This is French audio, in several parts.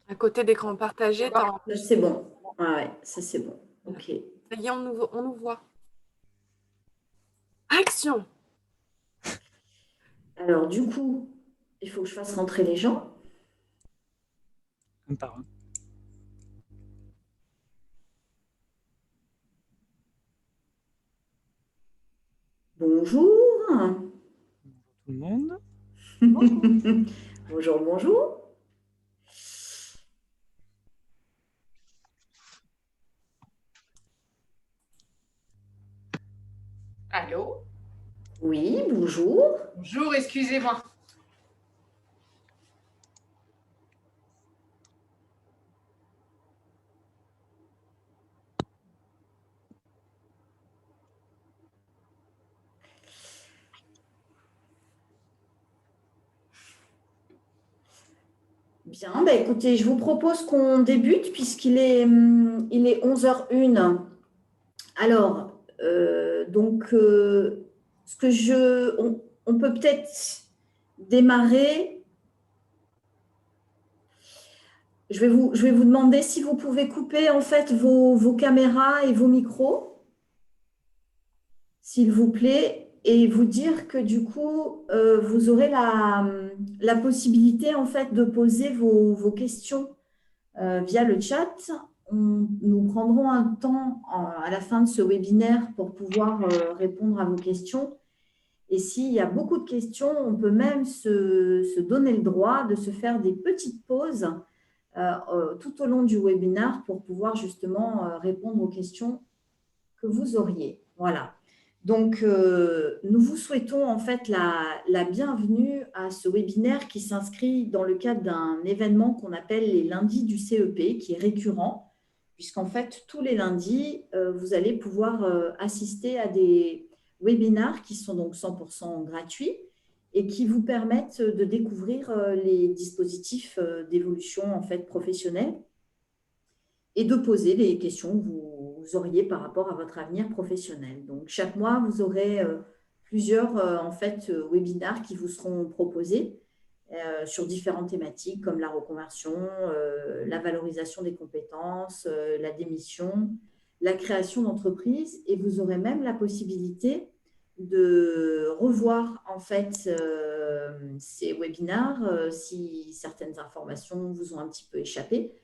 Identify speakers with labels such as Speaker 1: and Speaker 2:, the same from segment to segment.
Speaker 1: À côté d'écran partagé, tu as
Speaker 2: Là, c'est bon. Ah ouais, ça c'est bon. Ok.
Speaker 1: Ça y est, on nous voit. Action!
Speaker 2: Alors du coup, il faut que je fasse rentrer les gens.
Speaker 3: Un par un.
Speaker 2: Bonjour.
Speaker 3: Bonjour tout le monde.
Speaker 2: Bonjour, bonjour.
Speaker 4: Allô?
Speaker 2: Oui, bonjour.
Speaker 4: Bonjour, excusez-moi.
Speaker 2: Bien, bah écoutez, je vous propose qu'on débute il est 11h01. Alors, ce que on peut peut-être démarrer. Je vais vous demander si vous pouvez couper en fait vos caméras et vos micros, s'il vous plaît, et vous dire que du coup, vous aurez la possibilité en fait de poser vos questions via le chat. Nous prendrons un temps à la fin de ce webinaire pour pouvoir répondre à vos questions. Et s'il y a beaucoup de questions, on peut même se donner le droit de se faire des petites pauses tout au long du webinaire pour pouvoir justement répondre aux questions que vous auriez. Voilà. Donc, nous vous souhaitons en fait la bienvenue à ce webinaire qui s'inscrit dans le cadre d'un événement qu'on appelle les lundis du CEP, qui est récurrent, puisqu'en fait, tous les lundis, vous allez pouvoir assister à des webinaires qui sont donc 100% gratuits et qui vous permettent de découvrir les dispositifs d'évolution en fait professionnelle et de poser les questions que vous auriez par rapport à votre avenir professionnel. Donc, chaque mois, vous aurez plusieurs en fait, webinaires qui vous seront proposés sur différentes thématiques comme la reconversion, la valorisation des compétences, la démission, la création d'entreprise. Et vous aurez même la possibilité de revoir en fait ces webinaires si certaines informations vous ont un petit peu échappé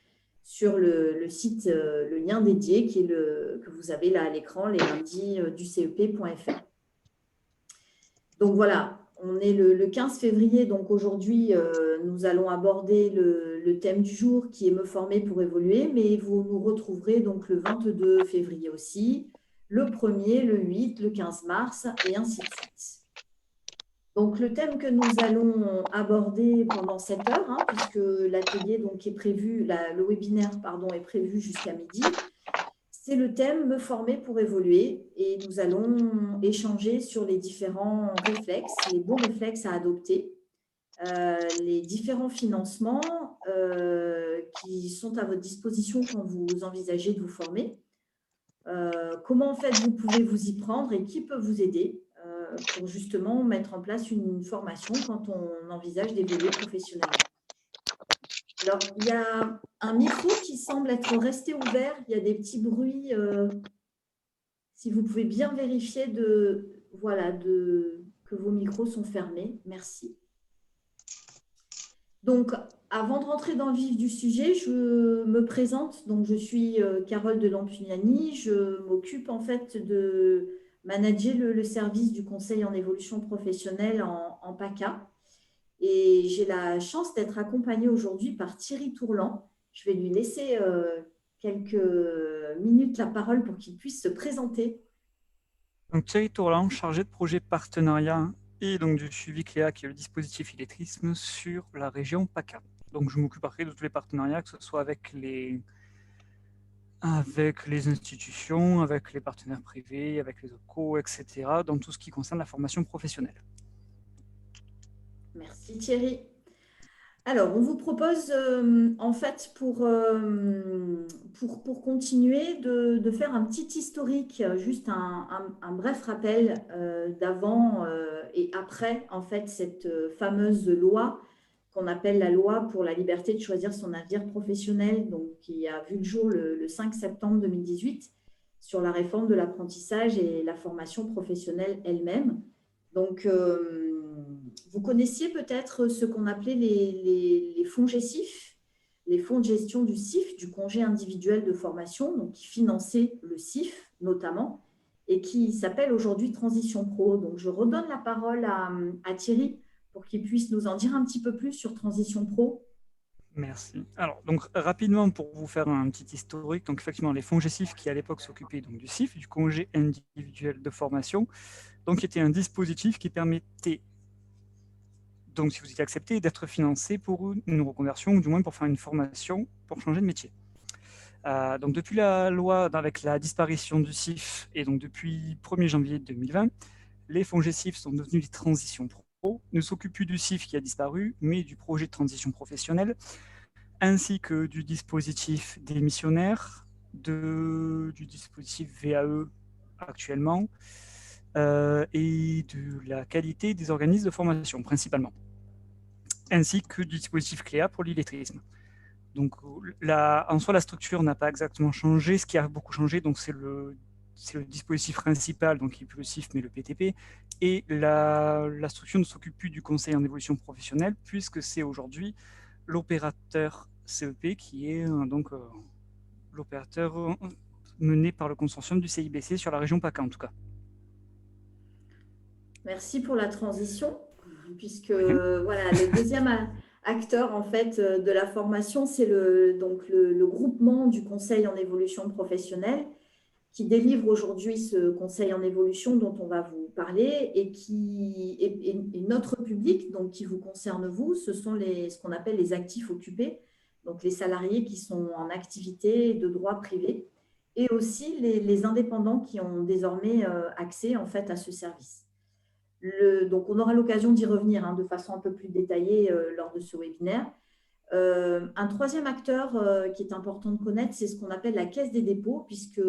Speaker 2: sur le site, le lien dédié que vous avez là à l'écran, les lundis du CEP.fr. Donc voilà, on est le 15 février, donc aujourd'hui, nous allons aborder le thème du jour qui est Me former pour évoluer, mais vous nous retrouverez donc le 22 février aussi, le 1er, le 8, le 15 mars et ainsi de suite. Donc, le thème que nous allons aborder pendant cette heure, puisque l'atelier donc est prévu, le webinaire pardon, est prévu jusqu'à midi, c'est le thème Me former pour évoluer. Et nous allons échanger sur les différents réflexes, les bons réflexes à adopter, les différents financements qui sont à votre disposition quand vous envisagez de vous former. Comment en fait vous pouvez vous y prendre et qui peut vous aider pour justement mettre en place une formation quand on envisage d'évoluer professionnellement. Alors, il y a un micro qui semble être resté ouvert. Il y a des petits bruits. Si vous pouvez bien vérifier que vos micros sont fermés. Merci. Donc, avant de rentrer dans le vif du sujet, je me présente. Donc, je suis Carole de Lampugnani. Je m'occupe en fait de manager le service du conseil en évolution professionnelle en PACA. Et j'ai la chance d'être accompagnée aujourd'hui par Thierry Tourlan. Je vais lui laisser quelques minutes la parole pour qu'il puisse se présenter.
Speaker 3: Donc Thierry Tourlan, chargé de projet partenariat et donc du suivi CLEA, qui est le dispositif illettrisme sur la région PACA. Donc je m'occupe après de tous les partenariats, que ce soit avec les institutions, avec les partenaires privés, avec les OPCO, etc., dans tout ce qui concerne la formation professionnelle.
Speaker 2: Merci Thierry. Alors, on vous propose en fait pour continuer de faire un petit historique, juste un bref rappel d'avant et après en fait cette fameuse loi qu'on appelle la loi pour la liberté de choisir son avenir professionnel, donc qui a vu le jour le 5 septembre 2018, sur la réforme de l'apprentissage et la formation professionnelle elle-même. Donc, vous connaissiez peut-être ce qu'on appelait les fonds GESIF, les fonds de gestion du CIF, du congé individuel de formation, donc qui finançaient le CIF notamment, et qui s'appelle aujourd'hui Transition Pro. Donc, je redonne la parole à Thierry pour qu'il puisse nous en dire un petit peu plus sur Transition Pro.
Speaker 3: Merci. Alors, donc, rapidement, pour vous faire un petit historique, donc, effectivement, les fonds GESIF qui, à l'époque, s'occupaient donc du CIF, du congé individuel de formation, donc, était un dispositif qui permettait, donc, si vous étiez accepté, d'être financé pour une reconversion, ou du moins pour faire une formation, pour changer de métier. Donc, depuis la loi, avec la disparition du CIF, et donc depuis 1er janvier 2020, les fonds GESIF sont devenus des transitions pro, ne s'occupent plus du CIF qui a disparu, mais du projet de transition professionnelle, ainsi que du dispositif démissionnaire, du dispositif VAE actuellement, et de la qualité des organismes de formation principalement, ainsi que du dispositif CLEA pour l'illettrisme. Donc, en soi, la structure n'a pas exactement changé. Ce qui a beaucoup changé, donc, c'est le dispositif principal, donc qui est plus le CIF, mais le PTP. Et la structure ne s'occupe plus du conseil en évolution professionnelle, puisque c'est aujourd'hui l'opérateur CEP qui est l'opérateur mené par le consortium du CIBC sur la région PACA, en tout cas.
Speaker 2: Merci pour la transition, puisque voilà, le deuxième acteur en fait de la formation, c'est le groupement du conseil en évolution professionnelle qui délivre aujourd'hui ce conseil en évolution dont on va vous parler et qui est notre public, donc qui vous concerne vous, ce sont ce qu'on appelle les actifs occupés, donc les salariés qui sont en activité de droit privé, et aussi les indépendants qui ont désormais accès en fait à ce service. Donc, on aura l'occasion d'y revenir de façon un peu plus détaillée lors de ce webinaire. Un troisième acteur qui est important de connaître, c'est ce qu'on appelle la Caisse des dépôts, puisque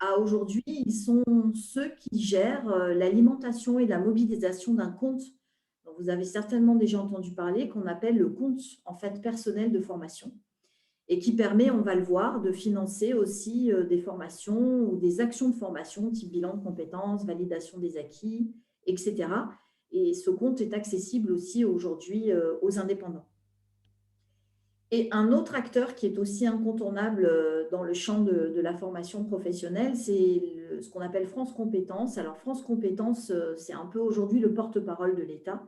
Speaker 2: à aujourd'hui, ils sont ceux qui gèrent l'alimentation et la mobilisation d'un compte dont vous avez certainement déjà entendu parler, qu'on appelle le compte en fait personnel de formation, et qui permet, on va le voir, de financer aussi des formations ou des actions de formation, type bilan de compétences, validation des acquis, etc. Et ce compte est accessible aussi aujourd'hui aux indépendants. Et un autre acteur qui est aussi incontournable dans le champ de la formation professionnelle, c'est ce qu'on appelle France Compétences. Alors, France Compétences, c'est un peu aujourd'hui le porte-parole de l'État.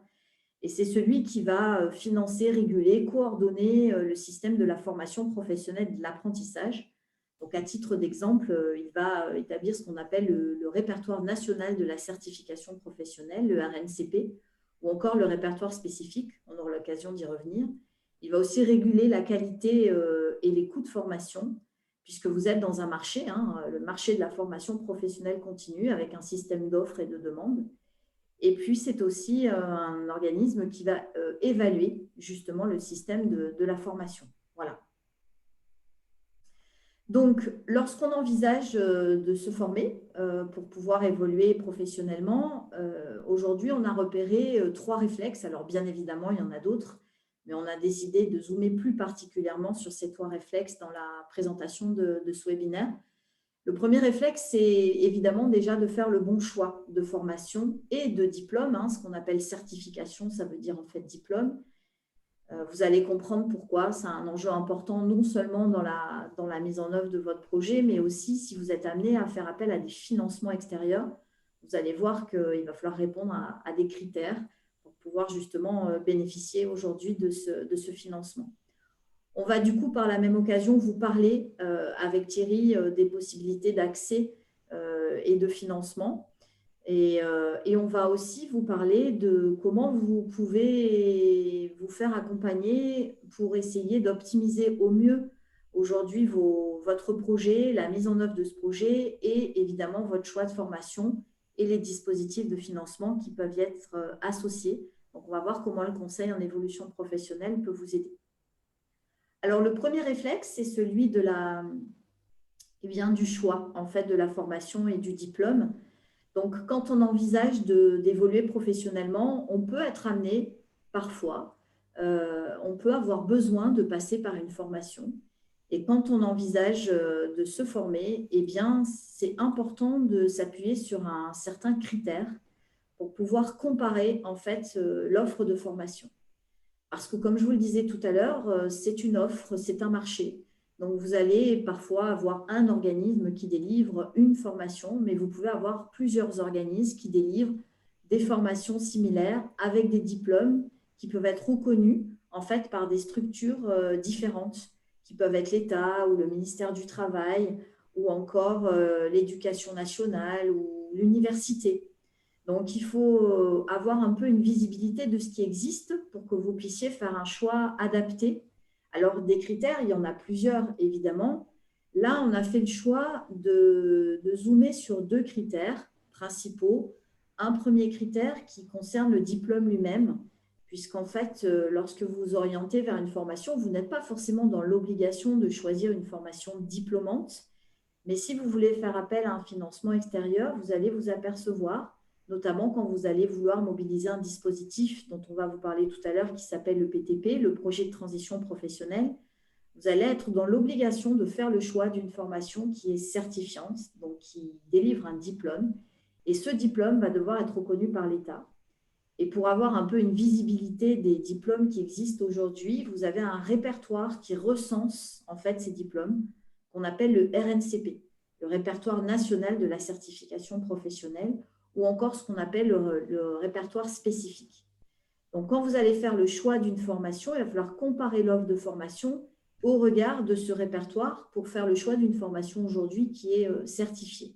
Speaker 2: Et c'est celui qui va financer, réguler, coordonner le système de la formation professionnelle et de l'apprentissage. Donc, à titre d'exemple, il va établir ce qu'on appelle le répertoire national de la certification professionnelle, le RNCP, ou encore le répertoire spécifique. On aura l'occasion d'y revenir. Il va aussi réguler la qualité et les coûts de formation, puisque vous êtes dans un marché, le marché de la formation professionnelle continue, avec un système d'offres et de demandes. Et puis, c'est aussi un organisme qui va évaluer justement le système de la formation. Voilà. Donc, lorsqu'on envisage de se former pour pouvoir évoluer professionnellement, aujourd'hui, on a repéré 3 réflexes. Alors, bien évidemment, il y en a d'autres, mais on a décidé de zoomer plus particulièrement sur ces 3 réflexes dans la présentation de ce webinaire. Le premier réflexe, c'est évidemment déjà de faire le bon choix de formation et de diplôme, ce qu'on appelle certification, ça veut dire en fait diplôme. Vous allez comprendre pourquoi c'est un enjeu important, non seulement dans la mise en œuvre de votre projet, mais aussi si vous êtes amené à faire appel à des financements extérieurs. Vous allez voir qu'il va falloir répondre à des critères pour pouvoir justement bénéficier aujourd'hui de ce financement. On va du coup, par la même occasion, vous parler avec Thierry des possibilités d'accès et de financement. Et on va aussi vous parler de comment vous pouvez vous faire accompagner pour essayer d'optimiser au mieux aujourd'hui votre projet, la mise en œuvre de ce projet et évidemment votre choix de formation et les dispositifs de financement qui peuvent y être associés. Donc, on va voir comment le conseil en évolution professionnelle peut vous aider. Alors, le premier réflexe, c'est celui du choix en fait, de la formation et du diplôme. Donc, quand on envisage d'évoluer professionnellement, on peut être amené parfois on peut avoir besoin de passer par une formation. Et quand on envisage de se former, eh bien, c'est important de s'appuyer sur un certain critère pour pouvoir comparer en fait l'offre de formation. Parce que comme je vous le disais tout à l'heure, c'est une offre, c'est un marché. Donc, vous allez parfois avoir un organisme qui délivre une formation, mais vous pouvez avoir plusieurs organismes qui délivrent des formations similaires avec des diplômes qui peuvent être reconnus en fait par des structures différentes, qui peuvent être l'État ou le ministère du Travail ou encore l'éducation nationale ou l'université. Donc, il faut avoir un peu une visibilité de ce qui existe pour que vous puissiez faire un choix adapté. Alors, des critères, il y en a plusieurs, évidemment. Là, on a fait le choix de zoomer sur 2 critères principaux. Un premier critère qui concerne le diplôme lui-même, puisqu'en fait, lorsque vous vous orientez vers une formation, vous n'êtes pas forcément dans l'obligation de choisir une formation diplômante. Mais si vous voulez faire appel à un financement extérieur, vous allez vous apercevoir, notamment quand vous allez vouloir mobiliser un dispositif dont on va vous parler tout à l'heure qui s'appelle le PTP, le projet de transition professionnelle. Vous allez être dans l'obligation de faire le choix d'une formation qui est certifiante, donc qui délivre un diplôme. Et ce diplôme va devoir être reconnu par l'État. Et pour avoir un peu une visibilité des diplômes qui existent aujourd'hui, vous avez un répertoire qui recense en fait ces diplômes qu'on appelle le RNCP, le répertoire national de la certification professionnelle, ou encore ce qu'on appelle le répertoire spécifique. Donc, quand vous allez faire le choix d'une formation, il va falloir comparer l'offre de formation au regard de ce répertoire pour faire le choix d'une formation aujourd'hui qui est certifiée.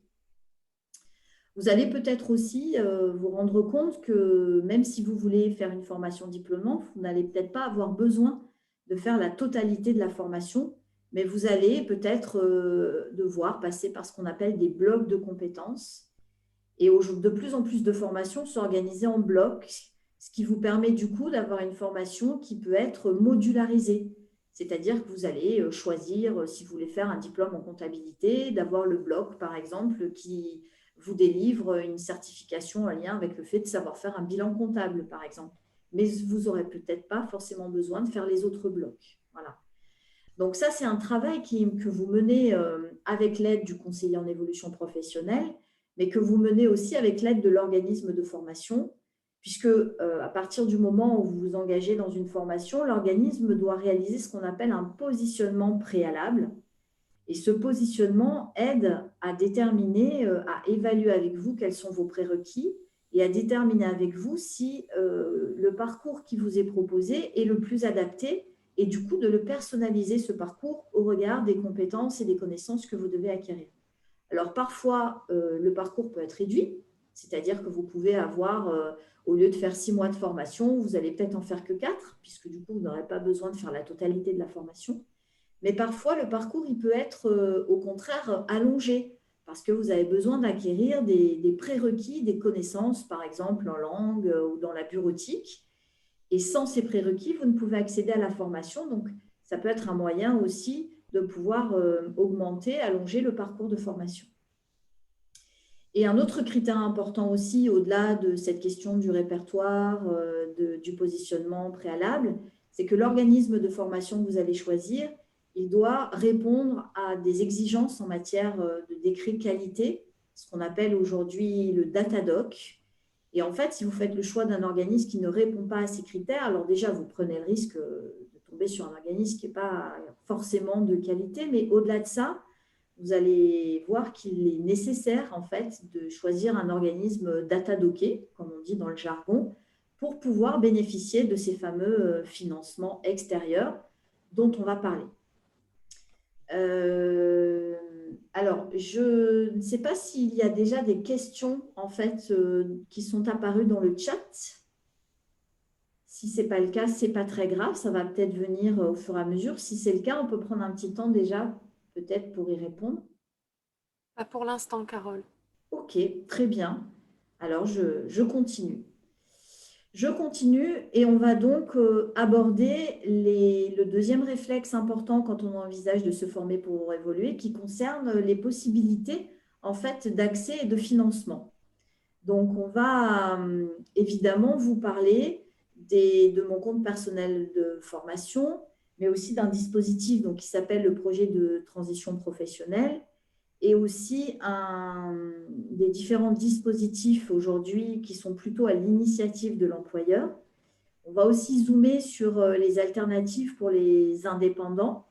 Speaker 2: Vous allez peut-être aussi vous rendre compte que même si vous voulez faire une formation diplômante, vous n'allez peut-être pas avoir besoin de faire la totalité de la formation, mais vous allez peut-être devoir passer par ce qu'on appelle des blocs de compétences. Et de plus en plus de formations sont organisées en blocs, ce qui vous permet du coup d'avoir une formation qui peut être modularisée. C'est-à-dire que vous allez choisir, si vous voulez faire un diplôme en comptabilité, d'avoir le bloc, par exemple, qui vous délivre une certification en lien avec le fait de savoir faire un bilan comptable, par exemple. Mais vous n'aurez peut-être pas forcément besoin de faire les autres blocs. Voilà. Donc ça, c'est un travail que vous menez avec l'aide du conseiller en évolution professionnelle, mais que vous menez aussi avec l'aide de l'organisme de formation, puisque à partir du moment où vous vous engagez dans une formation, l'organisme doit réaliser ce qu'on appelle un positionnement préalable. Et ce positionnement aide à déterminer, à évaluer avec vous quels sont vos prérequis et à déterminer avec vous si le parcours qui vous est proposé est le plus adapté et du coup de le personnaliser, ce parcours, au regard des compétences et des connaissances que vous devez acquérir. Alors, parfois, le parcours peut être réduit, c'est-à-dire que vous pouvez avoir, au lieu de faire 6 mois de formation, vous allez peut-être en faire que 4, puisque du coup, vous n'aurez pas besoin de faire la totalité de la formation. Mais parfois, le parcours, il peut être au contraire allongé, parce que vous avez besoin d'acquérir des prérequis, des connaissances, par exemple en langue ou dans la bureautique. Et sans ces prérequis, vous ne pouvez accéder à la formation. Donc, ça peut être un moyen aussi de pouvoir augmenter, allonger le parcours de formation. Et un autre critère important aussi, au-delà de cette question du répertoire, du positionnement préalable, c'est que l'organisme de formation que vous allez choisir, il doit répondre à des exigences en matière de décret qualité, ce qu'on appelle aujourd'hui le Datadoc. Et en fait, si vous faites le choix d'un organisme qui ne répond pas à ces critères, alors déjà, vous prenez le risque de tomber sur un organisme qui n'est pas forcément de qualité, mais au-delà de ça, vous allez voir qu'il est nécessaire en fait de choisir un organisme datadocké, comme on dit dans le jargon, pour pouvoir bénéficier de ces fameux financements extérieurs dont on va parler. Alors, je ne sais pas s'il y a déjà des questions en fait qui sont apparues dans le chat. Si ce n'est pas le cas, ce n'est pas très grave, ça va peut-être venir au fur et à mesure. Si c'est le cas, on peut prendre un petit temps déjà, peut-être pour y répondre.
Speaker 1: Pas pour l'instant, Carole.
Speaker 2: Ok, très bien. Alors, je continue. Je continue et on va donc aborder le deuxième réflexe important quand on envisage de se former pour évoluer, qui concerne les possibilités en fait d'accès et de financement. Donc, on va évidemment vous parler de mon compte personnel de formation, mais aussi d'un dispositif donc, qui s'appelle le projet de transition professionnelle et aussi des différents dispositifs aujourd'hui qui sont plutôt à l'initiative de l'employeur. On va aussi zoomer sur les alternatives pour les indépendants,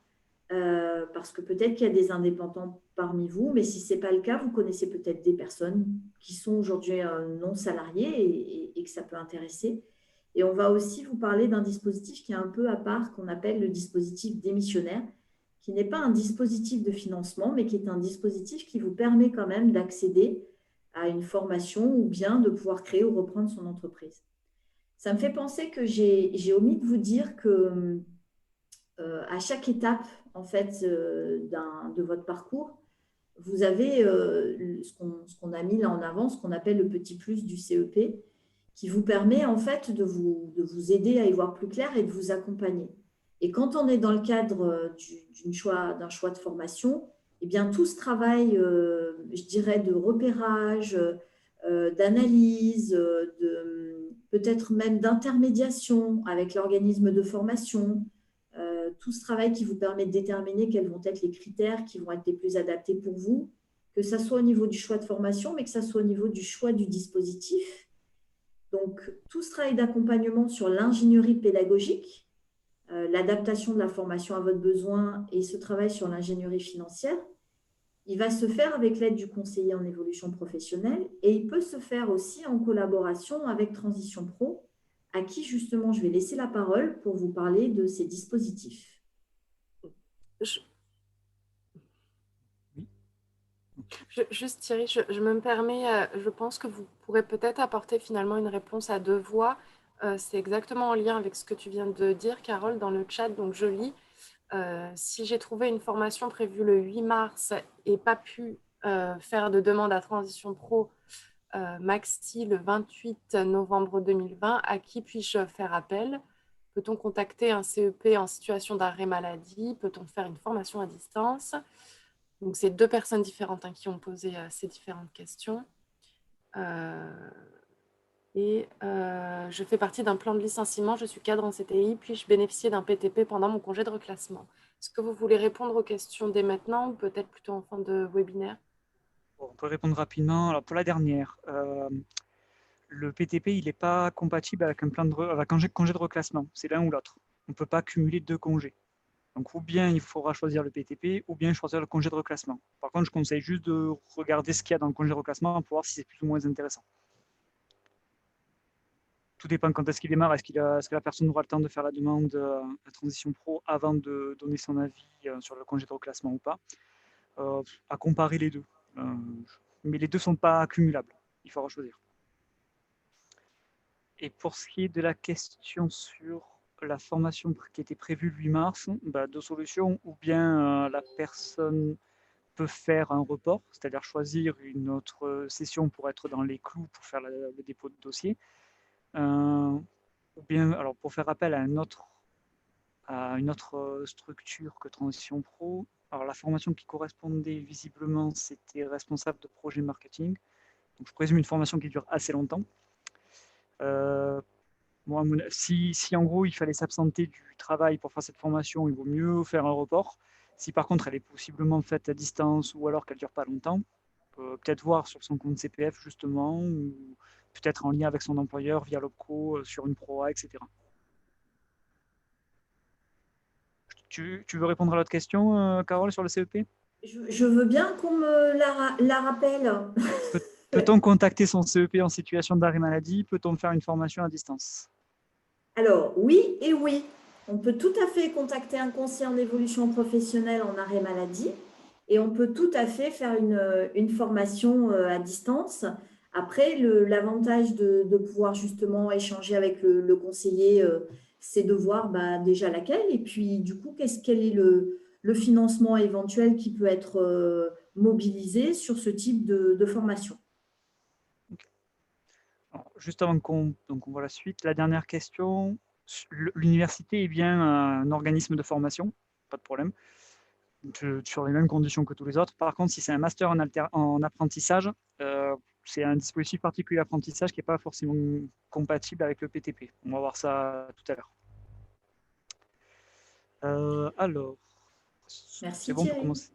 Speaker 2: parce que peut-être qu'il y a des indépendants parmi vous, mais si ce n'est pas le cas, vous connaissez peut-être des personnes qui sont aujourd'hui non salariées et que ça peut intéresser. Et on va aussi vous parler d'un dispositif qui est un peu à part, qu'on appelle le dispositif démissionnaire, qui n'est pas un dispositif de financement, mais qui est un dispositif qui vous permet quand même d'accéder à une formation ou bien de pouvoir créer ou reprendre son entreprise. Ça me fait penser que j'ai omis de vous dire que à chaque étape en fait, de votre parcours, vous avez ce qu'on a mis là en avant, ce qu'on appelle le petit plus du CEP, qui vous permet en fait de vous aider à y voir plus clair et de vous accompagner. Et quand on est dans le cadre d'un choix de formation, eh bien, tout ce travail, je dirais, de repérage, d'analyse, peut-être même d'intermédiation avec l'organisme de formation, tout ce travail qui vous permet de déterminer quels vont être les critères qui vont être les plus adaptés pour vous, que ce soit au niveau du choix de formation, mais que ce soit au niveau du choix du dispositif. Donc, tout ce travail d'accompagnement sur l'ingénierie pédagogique, l'adaptation de la formation à votre besoin et ce travail sur l'ingénierie financière, il va se faire avec l'aide du conseiller en évolution professionnelle et il peut se faire aussi en collaboration avec Transition Pro, à qui justement je vais laisser la parole pour vous parler de ces dispositifs.
Speaker 1: Juste Thierry, je me permets, je pense que vous pourrez peut-être apporter finalement une réponse à deux voix. C'est exactement en lien avec ce que tu viens de dire, Carole, dans le chat. Donc je lis. Si j'ai trouvé une formation prévue le 8 mars et pas pu faire de demande à Transition Pro Maxi le 28 novembre 2020, à qui puis-je faire appel? Peut-on contacter un CEP en situation d'arrêt maladie? Peut-on faire une formation à distance? Donc, c'est deux personnes différentes qui ont posé ces différentes questions. Je fais partie d'un plan de licenciement, je suis cadre en CTI, puis-je bénéficier d'un PTP pendant mon congé de reclassement? Est-ce que vous voulez répondre aux questions dès maintenant ou peut-être plutôt en fin de webinaire?
Speaker 3: Bon, on peut répondre rapidement. Alors, pour la dernière, le PTP, il n'est pas compatible avec un congé de reclassement. C'est l'un ou l'autre. On ne peut pas cumuler deux congés. Donc, ou bien il faudra choisir le PTP, ou bien choisir le congé de reclassement. Par contre, je conseille juste de regarder ce qu'il y a dans le congé de reclassement pour voir si c'est plus ou moins intéressant. Tout dépend quand est-ce qu'il démarre. Est-ce que la personne aura le temps de faire la demande à Transition Pro avant de donner son avis sur le congé de reclassement ou pas? À comparer les deux. Mais les deux ne sont pas cumulables. Il faudra choisir. Et pour ce qui est de la question sur la formation qui était prévue le 8 mars, deux solutions. Ou bien la personne peut faire un report, c'est-à-dire choisir une autre session pour être dans les clous pour faire le dépôt de dossier. Ou bien, alors pour faire appel à une autre structure que Transition Pro. Alors la formation qui correspondait visiblement, c'était responsable de projet marketing. Donc je présume une formation qui dure assez longtemps. Moi, si en gros il fallait s'absenter du travail pour faire cette formation, il vaut mieux faire un report. Si par contre elle est possiblement faite à distance ou alors qu'elle ne dure pas longtemps, peut-être voir sur son compte CPF justement, ou peut-être en lien avec son employeur via l'OPCO sur une ProA, etc. Tu veux répondre à l'autre question, Carole, sur le CEP?
Speaker 2: Je veux bien qu'on me la rappelle.
Speaker 3: Peut-on contacter son CEP en situation d'arrêt maladie? Peut-on faire une formation à distance?
Speaker 2: Alors, oui et oui. On peut tout à fait contacter un conseiller en évolution professionnelle en arrêt maladie et on peut tout à fait faire une formation à distance. Après, l'avantage de pouvoir justement échanger avec le conseiller, c'est de voir déjà laquelle et puis du coup, quel est le financement éventuel qui peut être mobilisé sur ce type de formation.
Speaker 3: Okay. Alors, juste avant qu'on voit la suite, la dernière question, l'université est bien un organisme de formation, pas de problème, sur les mêmes conditions que tous les autres. Par contre, si c'est un master en apprentissage, c'est un dispositif particulier d'apprentissage qui n'est pas forcément compatible avec le PTP. On va voir ça tout à l'heure. Alors,
Speaker 2: Merci
Speaker 3: c'est bon pour
Speaker 2: Thierry.
Speaker 3: commencer.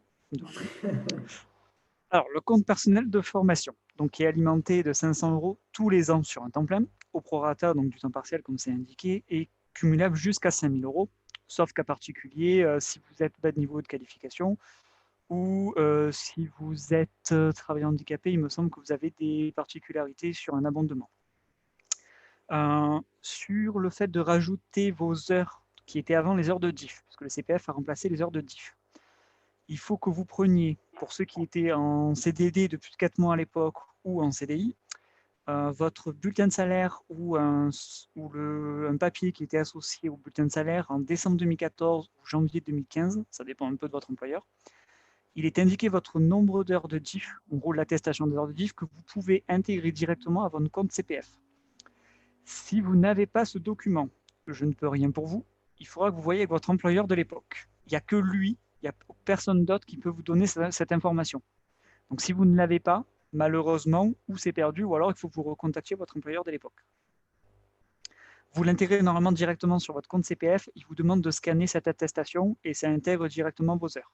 Speaker 3: Alors, le compte personnel de formation, donc qui est alimenté de 500 € tous les ans sur un temps plein, au prorata donc du temps partiel comme c'est indiqué, et cumulable jusqu'à 5 000 €, sauf cas particulier si vous êtes bas de niveau de qualification ou si vous êtes travailleur handicapé, il me semble que vous avez des particularités sur un abondement. Sur le fait de rajouter vos heures qui étaient avant les heures de diff, parce que le CPF a remplacé les heures de diff. Il faut que vous preniez, pour ceux qui étaient en CDD de plus de 4 mois à l'époque ou en CDI, votre bulletin de salaire ou un papier qui était associé au bulletin de salaire en décembre 2014 ou janvier 2015, ça dépend un peu de votre employeur. Il est indiqué votre nombre d'heures de diff, en gros l'attestation des heures de diff, que vous pouvez intégrer directement à votre compte CPF. Si vous n'avez pas ce document, je ne peux rien pour vous, il faudra que vous voyez avec votre employeur de l'époque. Il n'y a que lui, il n'y a personne d'autre qui peut vous donner cette information. Donc si vous ne l'avez pas, malheureusement, ou c'est perdu, ou alors il faut que vous recontactiez votre employeur de l'époque. Vous l'intégrez normalement directement sur votre compte CPF, il vous demande de scanner cette attestation et ça intègre directement vos heures.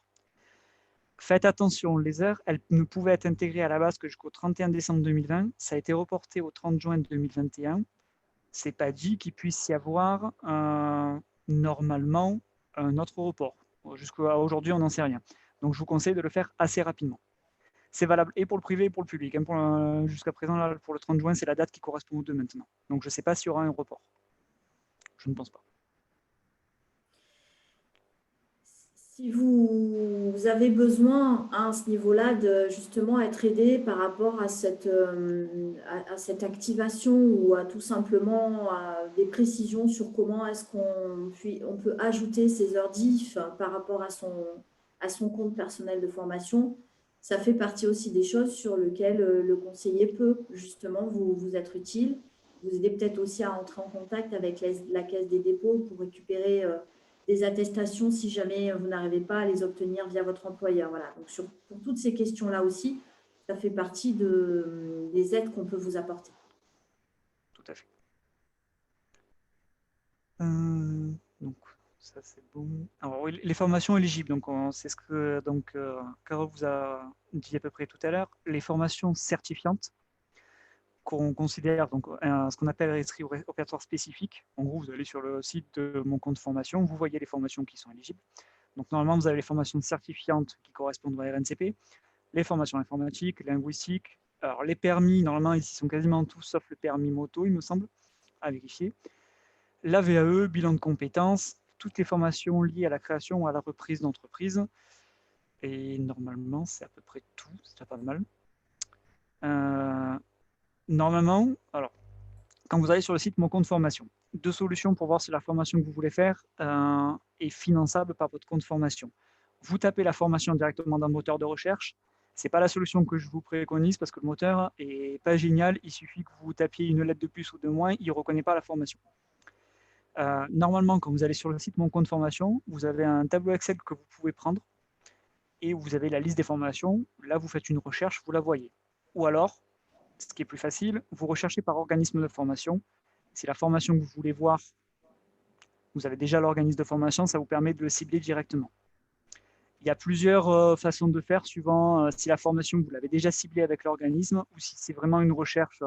Speaker 3: Faites attention, les heures, elles ne pouvaient être intégrées à la base que jusqu'au 31 décembre 2020, ça a été reporté au 30 juin 2021. C'est pas dit qu'il puisse y avoir normalement un autre report. Jusqu'à aujourd'hui, on n'en sait rien. Donc je vous conseille de le faire assez rapidement. C'est valable et pour le privé et pour le public. Jusqu'à présent, là, pour le 30 juin, c'est la date qui correspond aux deux maintenant. Donc je ne sais pas s'il y aura un report. Je ne pense pas.
Speaker 2: Si vous avez besoin à ce niveau-là de justement être aidé par rapport à cette activation ou à tout simplement à des précisions sur comment est-ce qu'on peut ajouter ces heures diff par rapport à son compte personnel de formation, ça fait partie aussi des choses sur lesquelles le conseiller peut justement vous être utile, vous aider peut-être aussi à entrer en contact avec la Caisse des dépôts pour récupérer des attestations si jamais vous n'arrivez pas à les obtenir via votre employeur. Voilà. Donc pour toutes ces questions-là aussi, ça fait partie des aides qu'on peut vous apporter.
Speaker 3: Tout à fait. Donc, ça c'est bon. Alors, oui, les formations éligibles, donc c'est ce que Carole vous a dit à peu près tout à l'heure. Les formations certifiantes qu'on considère donc ce qu'on appelle esprit opératoire spécifique. En gros, vous allez sur le site de mon compte formation, vous voyez les formations qui sont éligibles. Donc normalement, vous avez les formations certifiantes qui correspondent à RNCP, les formations informatiques, linguistiques. Alors les permis, normalement, ici sont quasiment tous, sauf le permis moto, il me semble, à vérifier. La VAE, bilan de compétences, toutes les formations liées à la création ou à la reprise d'entreprise. Et normalement, c'est à peu près tout, c'est déjà pas mal. Normalement, alors, quand vous allez sur le site Mon compte formation, deux solutions pour voir si la formation que vous voulez faire est finançable par votre compte formation. Vous tapez la formation directement dans le moteur de recherche. Ce n'est pas la solution que je vous préconise parce que le moteur n'est pas génial. Il suffit que vous tapiez une lettre de plus ou de moins, il ne reconnaît pas la formation. Normalement, quand vous allez sur le site Mon compte formation, vous avez un tableau Excel que vous pouvez prendre et vous avez la liste des formations. Là, vous faites une recherche, vous la voyez. Ou alors, ce qui est plus facile, vous recherchez par organisme de formation. Si la formation que vous voulez voir, vous avez déjà l'organisme de formation, ça vous permet de le cibler directement. Il y a plusieurs façons de faire suivant si la formation, vous l'avez déjà ciblée avec l'organisme ou si c'est vraiment une recherche,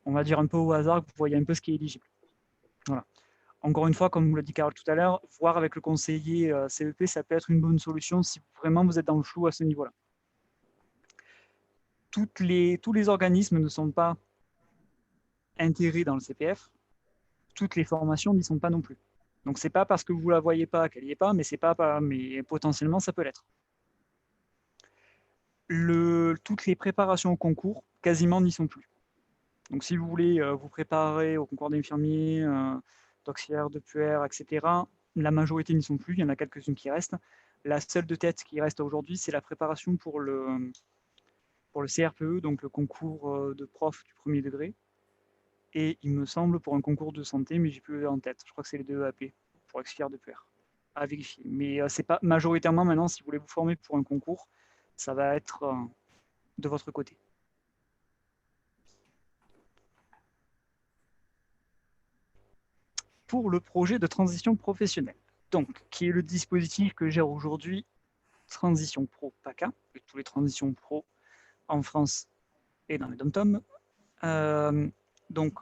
Speaker 3: on va dire un peu au hasard, que vous voyez un peu ce qui est éligible. Voilà. Encore une fois, comme vous l'a dit Carole tout à l'heure, voir avec le conseiller CEP, ça peut être une bonne solution si vraiment vous êtes dans le flou à ce niveau-là. Tous les organismes ne sont pas intégrés dans le CPF, toutes les formations n'y sont pas non plus. Donc c'est pas parce que vous la voyez pas qu'elle n'y est pas, mais potentiellement ça peut l'être. Toutes les préparations au concours, quasiment n'y sont plus. Donc si vous voulez vous préparer au concours d'infirmier, d'auxiliaire de puère, etc., la majorité n'y sont plus, il y en a quelques-unes qui restent. La seule de tête qui reste aujourd'hui, c'est la préparation pour le CRPE, donc le concours de prof du premier degré. Et il me semble pour un concours de santé, mais j'ai plus en tête. Je crois que c'est les deux EAP pour auxiliaire de puère. À vérifier. Mais c'est pas majoritairement maintenant, si vous voulez vous former pour un concours, ça va être de votre côté. pour le projet de transition professionnelle. Donc, qui est le dispositif que gère aujourd'hui Transition Pro PACA, et tous les transitions pro en France et dans les dom-toms. Donc,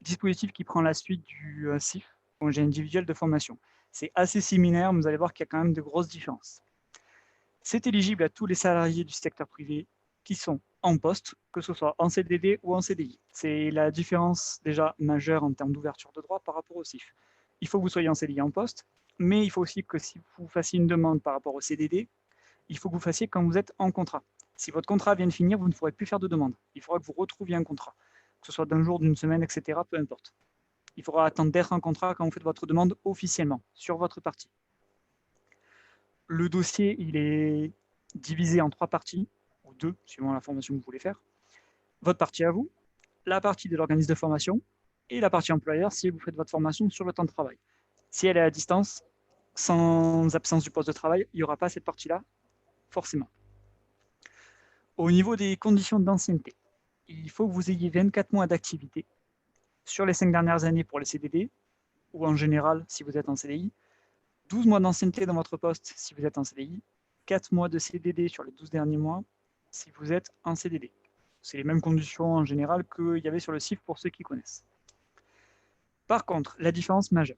Speaker 3: dispositif qui prend la suite du CIF, congé individuel de formation. C'est assez similaire, mais vous allez voir qu'il y a quand même de grosses différences. C'est éligible à tous les salariés du secteur privé qui sont en poste, que ce soit en CDD ou en CDI. C'est la différence déjà majeure en termes d'ouverture de droit par rapport au CIF. Il faut que vous soyez en CDI en poste, mais il faut aussi que si vous fassiez une demande par rapport au CDD, il faut que vous fassiez quand vous êtes en contrat. Si votre contrat vient de finir, vous ne pourrez plus faire de demande. Il faudra que vous retrouviez un contrat, que ce soit d'un jour, d'une semaine, etc., peu importe. Il faudra attendre d'être en contrat quand vous faites votre demande officiellement, sur votre partie. Le dossier, il est divisé en 3 parties, ou 2, suivant la formation que vous voulez faire. Votre partie à vous, la partie de l'organisme de formation, et la partie employeur si vous faites votre formation sur le temps de travail. Si elle est à distance, sans absence du poste de travail, il n'y aura pas cette partie-là, forcément. Au niveau des conditions d'ancienneté, il faut que vous ayez 24 mois d'activité sur les 5 dernières années pour les CDD, ou en général si vous êtes en CDI, 12 mois d'ancienneté dans votre poste si vous êtes en CDI, 4 mois de CDD sur les 12 derniers mois si vous êtes en CDD. C'est les mêmes conditions en général qu'il y avait sur le CIF pour ceux qui connaissent. Par contre, la différence majeure,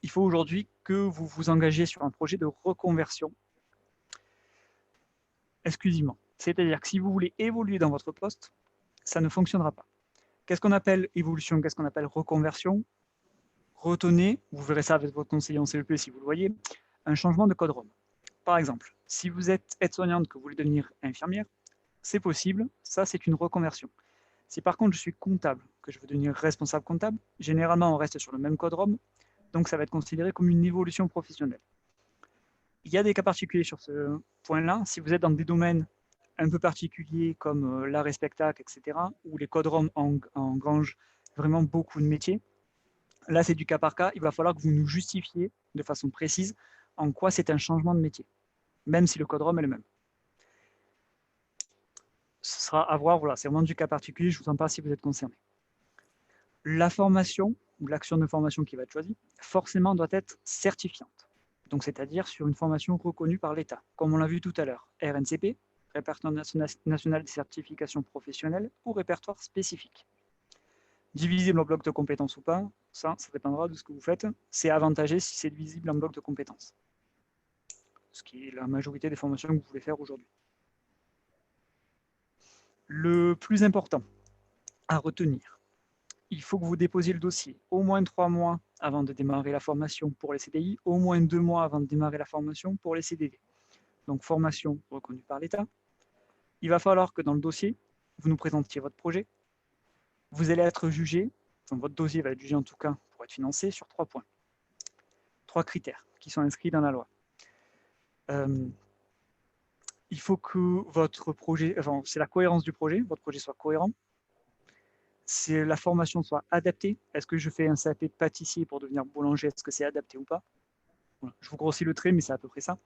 Speaker 3: il faut aujourd'hui que vous vous engagiez sur un projet de reconversion exclusivement. C'est-à-dire que si vous voulez évoluer dans votre poste, ça ne fonctionnera pas. Qu'est-ce qu'on appelle évolution? Qu'est-ce qu'on appelle reconversion? Retenez, vous verrez ça avec votre conseiller en CEP si vous le voyez, un changement de code ROM. Par exemple, si vous êtes aide-soignante que vous voulez devenir infirmière, c'est possible, ça c'est une reconversion. Si par contre je suis comptable, que je veux devenir responsable comptable, généralement on reste sur le même code ROM, donc ça va être considéré comme une évolution professionnelle. Il y a des cas particuliers sur ce point-là. Si vous êtes dans des domaines un peu particuliers comme l'art et spectacle, etc., où les codes ROM engrangent vraiment beaucoup de métiers, là c'est du cas par cas, il va falloir que vous nous justifiez de façon précise en quoi c'est un changement de métier, même si le code ROM est le même. Ce sera à voir, voilà, c'est vraiment du cas particulier, je ne vous en parle si vous êtes concerné. La formation, ou l'action de formation qui va être choisie, forcément doit être certifiante. Donc c'est-à-dire sur une formation reconnue par l'État, comme on l'a vu tout à l'heure, RNCP, Répertoire national des certifications professionnelles, ou répertoire spécifique. Divisible en bloc de compétences ou pas, ça dépendra de ce que vous faites. C'est avantagé si c'est divisible en bloc de compétences, ce qui est la majorité des formations que vous voulez faire aujourd'hui. Le plus important à retenir, il faut que vous déposiez le dossier au moins 3 mois avant de démarrer la formation pour les CDI, au moins 2 mois avant de démarrer la formation pour les CDD. Donc formation reconnue par l'État. Il va falloir que dans le dossier, vous nous présentiez votre projet. Vous allez être jugé, enfin, votre dossier va être jugé en tout cas pour être financé sur 3 points. 3 critères qui sont inscrits dans la loi. Il faut que votre projet, enfin, c'est la cohérence du projet, votre projet soit cohérent. C'est la formation soit adaptée. Est-ce que je fais un CAP de pâtissier pour devenir boulanger? Est-ce que c'est adapté ou pas? Voilà. Je vous grossis le trait, mais c'est à peu près ça.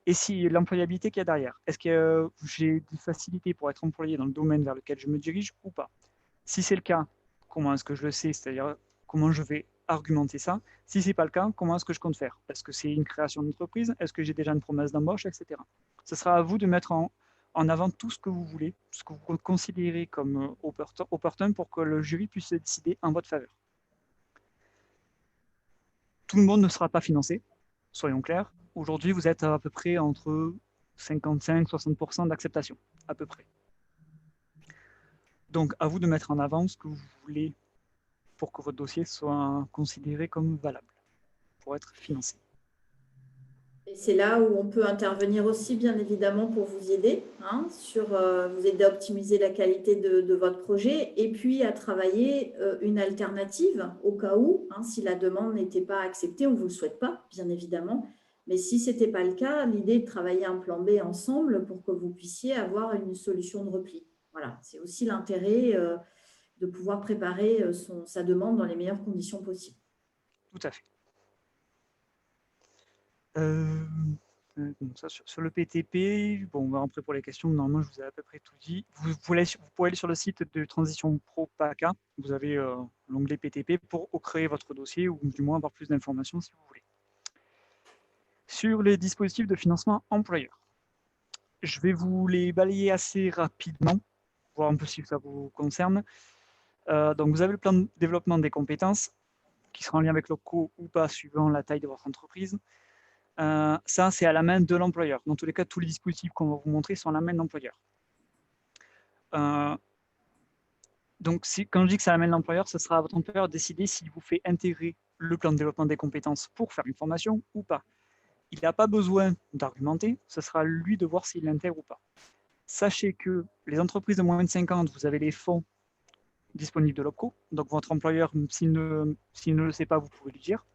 Speaker 3: Et si l'employabilité qu'il y a derrière, est-ce que j'ai des facilités pour être employé dans le domaine vers lequel je me dirige ou pas? Si c'est le cas, comment est-ce que je le sais? C'est-à-dire comment je vais argumenter ça? Si ce n'est pas le cas, comment est-ce que je compte faire? Est-ce que c'est une création d'entreprise? Est-ce que j'ai déjà une promesse d'embauche, etc. Ce sera à vous de mettre en avant tout ce que vous voulez, ce que vous considérez comme opportun pour que le jury puisse se décider en votre faveur. Tout le monde ne sera pas financé, soyons clairs. Aujourd'hui, vous êtes à peu près entre 55 et 60% d'acceptation, à peu près. Donc, à vous de mettre en avant ce que vous voulez pour que votre dossier soit considéré comme valable, pour être financé.
Speaker 2: Et c'est là où on peut intervenir aussi, bien évidemment, pour vous aider, vous aider à optimiser la qualité de votre projet et puis à travailler une alternative au cas où, si la demande n'était pas acceptée, on ne vous le souhaite pas, bien évidemment. Mais si ce n'était pas le cas, l'idée est de travailler un plan B ensemble pour que vous puissiez avoir une solution de repli. Voilà, c'est aussi l'intérêt de pouvoir préparer sa demande dans les meilleures conditions possibles.
Speaker 3: Tout à fait. Ça, sur le PTP, bon, on va rentrer pour les questions. Normalement, je vous ai à peu près tout dit. Vous pouvez aller sur le site de Transition Pro PACA. Vous avez l'onglet PTP pour créer votre dossier ou du moins avoir plus d'informations si vous voulez. Sur les dispositifs de financement employeur, je vais vous les balayer assez rapidement, voir un peu si ça vous concerne. Donc, vous avez le plan de développement des compétences qui sera en lien avec l'OPCO ou pas, suivant la taille de votre entreprise. Ça, c'est à la main de l'employeur. Dans tous les cas, tous les dispositifs qu'on va vous montrer sont à la main de l'employeur. Donc, quand je dis que c'est à la main de l'employeur, ce sera à votre employeur de décider s'il vous fait intégrer le plan de développement des compétences pour faire une formation ou pas. Il n'a pas besoin d'argumenter, ce sera à lui de voir s'il l'intègre ou pas. Sachez que les entreprises de moins de 50, vous avez les fonds disponibles de l'OPCO. Donc, votre employeur, s'il ne le sait pas, vous pouvez lui dire.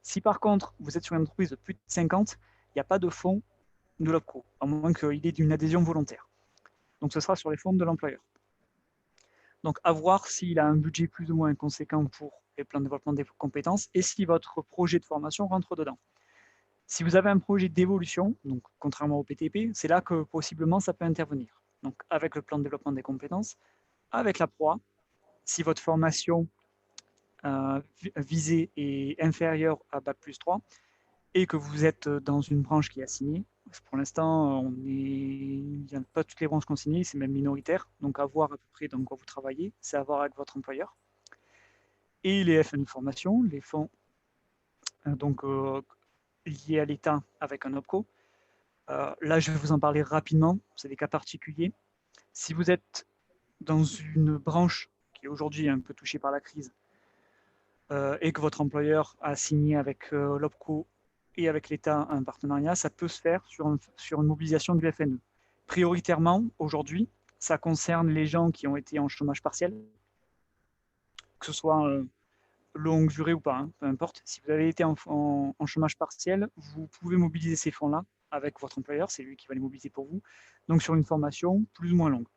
Speaker 3: Si par contre, vous êtes sur une entreprise de plus de 50, il n'y a pas de fonds de l'OPCO, à moins qu'il ait d'une adhésion volontaire. Donc, ce sera sur les fonds de l'employeur. Donc, à voir s'il a un budget plus ou moins conséquent pour les plans de développement des compétences et si votre projet de formation rentre dedans. Si vous avez un projet d'évolution, donc contrairement au PTP, c'est là que possiblement ça peut intervenir. Donc, avec le plan de développement des compétences, avec la PROA, si votre formation visée est inférieure à Bac+3 et que vous êtes dans une branche qui est assignée, pour l'instant, il n'y a pas toutes les branches consignées, c'est même minoritaire, donc à voir à peu près dans quoi vous travaillez, c'est à voir avec votre employeur. Et les FNE formation, les fonds liés à l'État avec un OPCO. Là, je vais vous en parler rapidement, c'est des cas particuliers. Si vous êtes dans une branche qui est aujourd'hui un peu touchée par la crise et que votre employeur a signé avec l'OPCO et avec l'État un partenariat, ça peut se faire sur une mobilisation du FNE. Prioritairement, aujourd'hui, ça concerne les gens qui ont été en chômage partiel, que ce soit longue durée ou pas, hein, peu importe. Si vous avez été en chômage partiel, vous pouvez mobiliser ces fonds-là avec votre employeur, c'est lui qui va les mobiliser pour vous, donc sur une formation plus ou moins longue.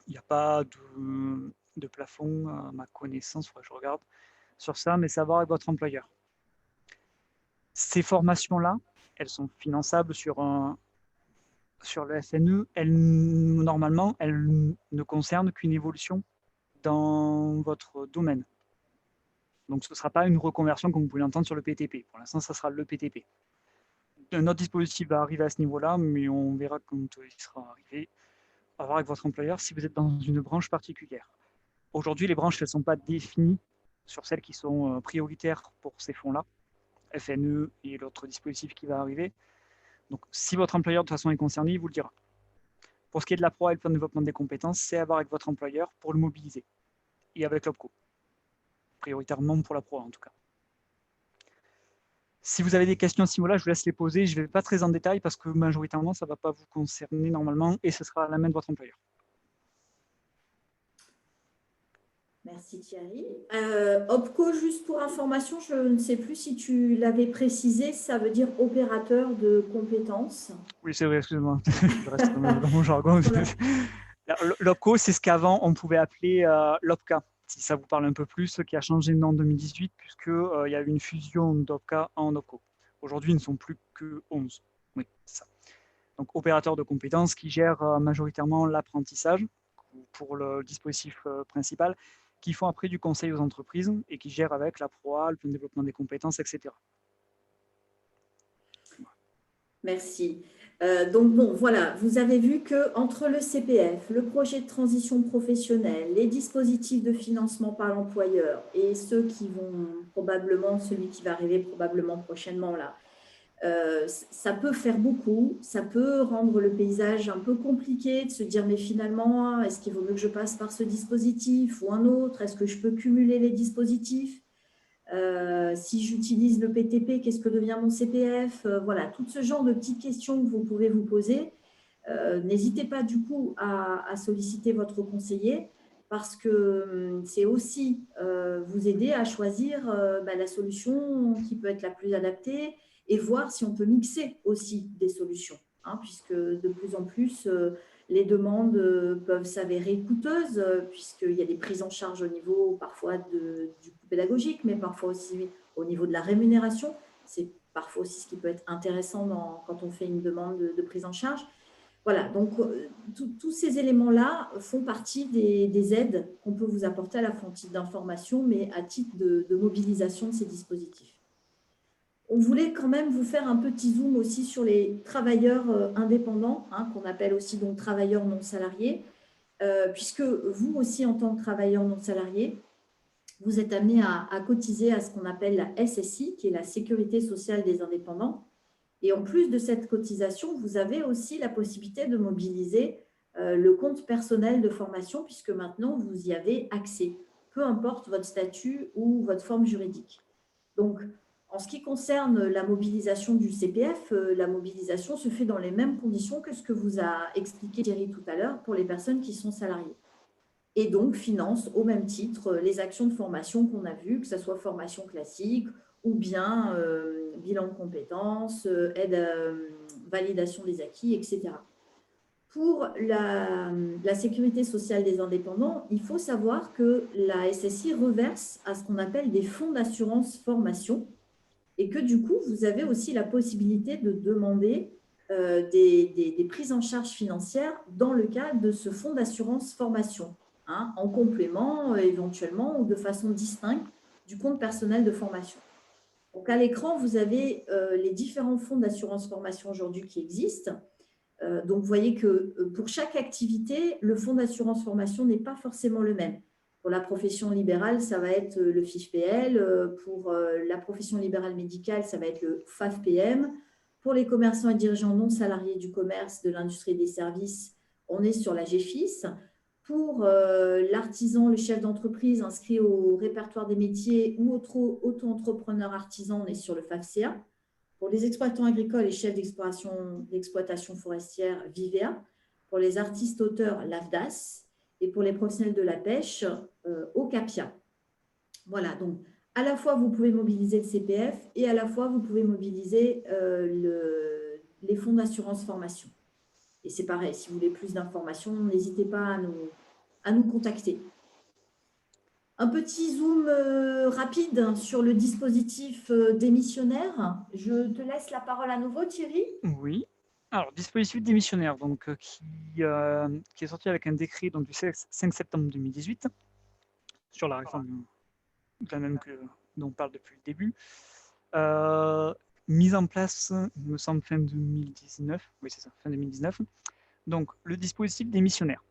Speaker 3: Il n'y a pas de plafond, à ma connaissance, il faudrait que je regarde sur ça, mais ça va avec votre employeur. Ces formations-là, elles sont finançables sur le FNE. Normalement, elles ne concernent qu'une évolution dans votre domaine. Donc, ce ne sera pas une reconversion comme vous pouvez l'entendre sur le PTP. Pour l'instant, ça sera le PTP. Un autre dispositif va arriver à ce niveau-là, mais on verra quand il sera arrivé. À voir avec votre employeur si vous êtes dans une branche particulière. Aujourd'hui, les branches ne sont pas définies sur celles qui sont prioritaires pour ces fonds-là, FNE et l'autre dispositif qui va arriver. Donc, si votre employeur de toute façon est concerné, il vous le dira. Pour ce qui est de la PROA et le plan de développement des compétences, c'est à voir avec votre employeur pour le mobiliser et avec l'OPCO. Prioritairement pour la PROA en tout cas. Si vous avez des questions à ce niveau-là, je vous laisse les poser. Je ne vais pas très en détail parce que majoritairement, ça ne va pas vous concerner normalement et ce sera à la main de votre employeur.
Speaker 2: Merci Thierry. OPCO, juste pour information, je ne sais plus si tu l'avais précisé, ça veut dire opérateur de compétences.
Speaker 3: Oui, c'est vrai, excusez-moi. Je reste dans mon jargon. L'OPCO, c'est ce qu'avant on pouvait appeler l'OPCA, si ça vous parle un peu plus, qui a changé de nom en 2018 puisqu'il y a eu une fusion d'OPCA en OPCO. Aujourd'hui, ils ne sont plus que 11. Oui, c'est ça. Donc, opérateur de compétences qui gère majoritairement l'apprentissage pour le dispositif principal, qui font après du conseil aux entreprises et qui gèrent avec la PROA, le plan de développement des compétences, etc.
Speaker 2: Merci. Donc bon, voilà, vous avez vu qu'entre le CPF, le projet de transition professionnelle, les dispositifs de financement par l'employeur et ceux qui vont probablement, celui qui va arriver probablement prochainement là, ça peut faire beaucoup, ça peut rendre le paysage un peu compliqué de se dire mais finalement, est-ce qu'il vaut mieux que je passe par ce dispositif ou un autre? Est-ce que je peux cumuler les dispositifs? Si j'utilise le PTP, qu'est-ce que devient mon CPF? Voilà, tout ce genre de petites questions que vous pouvez vous poser. N'hésitez pas du coup à solliciter votre conseiller parce que c'est aussi vous aider à choisir la solution qui peut être la plus adaptée et voir si on peut mixer aussi des solutions, hein, puisque de plus en plus, les demandes peuvent s'avérer coûteuses, puisqu'il y a des prises en charge au niveau parfois du coût pédagogique, mais parfois aussi au niveau de la rémunération. C'est parfois aussi ce qui peut être intéressant quand on fait une demande de prise en charge. Voilà, donc tous ces éléments-là font partie des aides qu'on peut vous apporter à la fois en titre d'information, mais à titre de mobilisation de ces dispositifs. On voulait quand même vous faire un petit zoom aussi sur les travailleurs indépendants, qu'on appelle aussi donc travailleurs non salariés, puisque vous aussi, en tant que travailleur non salarié, vous êtes amené à cotiser à ce qu'on appelle la SSI, qui est la Sécurité sociale des indépendants. Et en plus de cette cotisation, vous avez aussi la possibilité de mobiliser le compte personnel de formation, puisque maintenant, vous y avez accès, peu importe votre statut ou votre forme juridique. Donc, en ce qui concerne la mobilisation du CPF, la mobilisation se fait dans les mêmes conditions que ce que vous a expliqué Thierry tout à l'heure pour les personnes qui sont salariées. Et donc, finance au même titre les actions de formation qu'on a vues, que ce soit formation classique ou bien bilan de compétences, aide à validation des acquis, etc. Pour la sécurité sociale des indépendants, il faut savoir que la SSI reverse à ce qu'on appelle des fonds d'assurance formation et que du coup, vous avez aussi la possibilité de demander des prises en charge financières dans le cadre de ce fonds d'assurance formation, en complément éventuellement ou de façon distincte du compte personnel de formation. Donc, à l'écran, vous avez les différents fonds d'assurance formation aujourd'hui qui existent. Donc, vous voyez que pour chaque activité, le fonds d'assurance formation n'est pas forcément le même. Pour la profession libérale, ça va être le FIFPL. Pour la profession libérale médicale, ça va être le FAFPM. Pour les commerçants et dirigeants non salariés du commerce, de l'industrie et des services, on est sur la GFIS. Pour l'artisan, le chef d'entreprise inscrit au répertoire des métiers ou auto-entrepreneur artisan, on est sur le FAFCA. Pour les exploitants agricoles et chefs d'exploitation forestière, Vivea. Pour les artistes auteurs, l'AFDAS. Et pour les professionnels de la pêche, OCAPIA. Voilà, donc à la fois vous pouvez mobiliser le CPF et à la fois vous pouvez mobiliser les fonds d'assurance formation. Et c'est pareil, si vous voulez plus d'informations, n'hésitez pas à nous contacter. Un petit zoom rapide sur le dispositif démissionnaire. Je te laisse la parole à nouveau, Thierry.
Speaker 3: Oui. Alors, dispositif démissionnaire, donc, qui est sorti avec un décret donc, du 5 septembre 2018 sur la réforme dont on parle depuis le début. Mise en place, il me semble, fin 2019. Oui, c'est ça, fin 2019. Donc, le dispositif démissionnaire.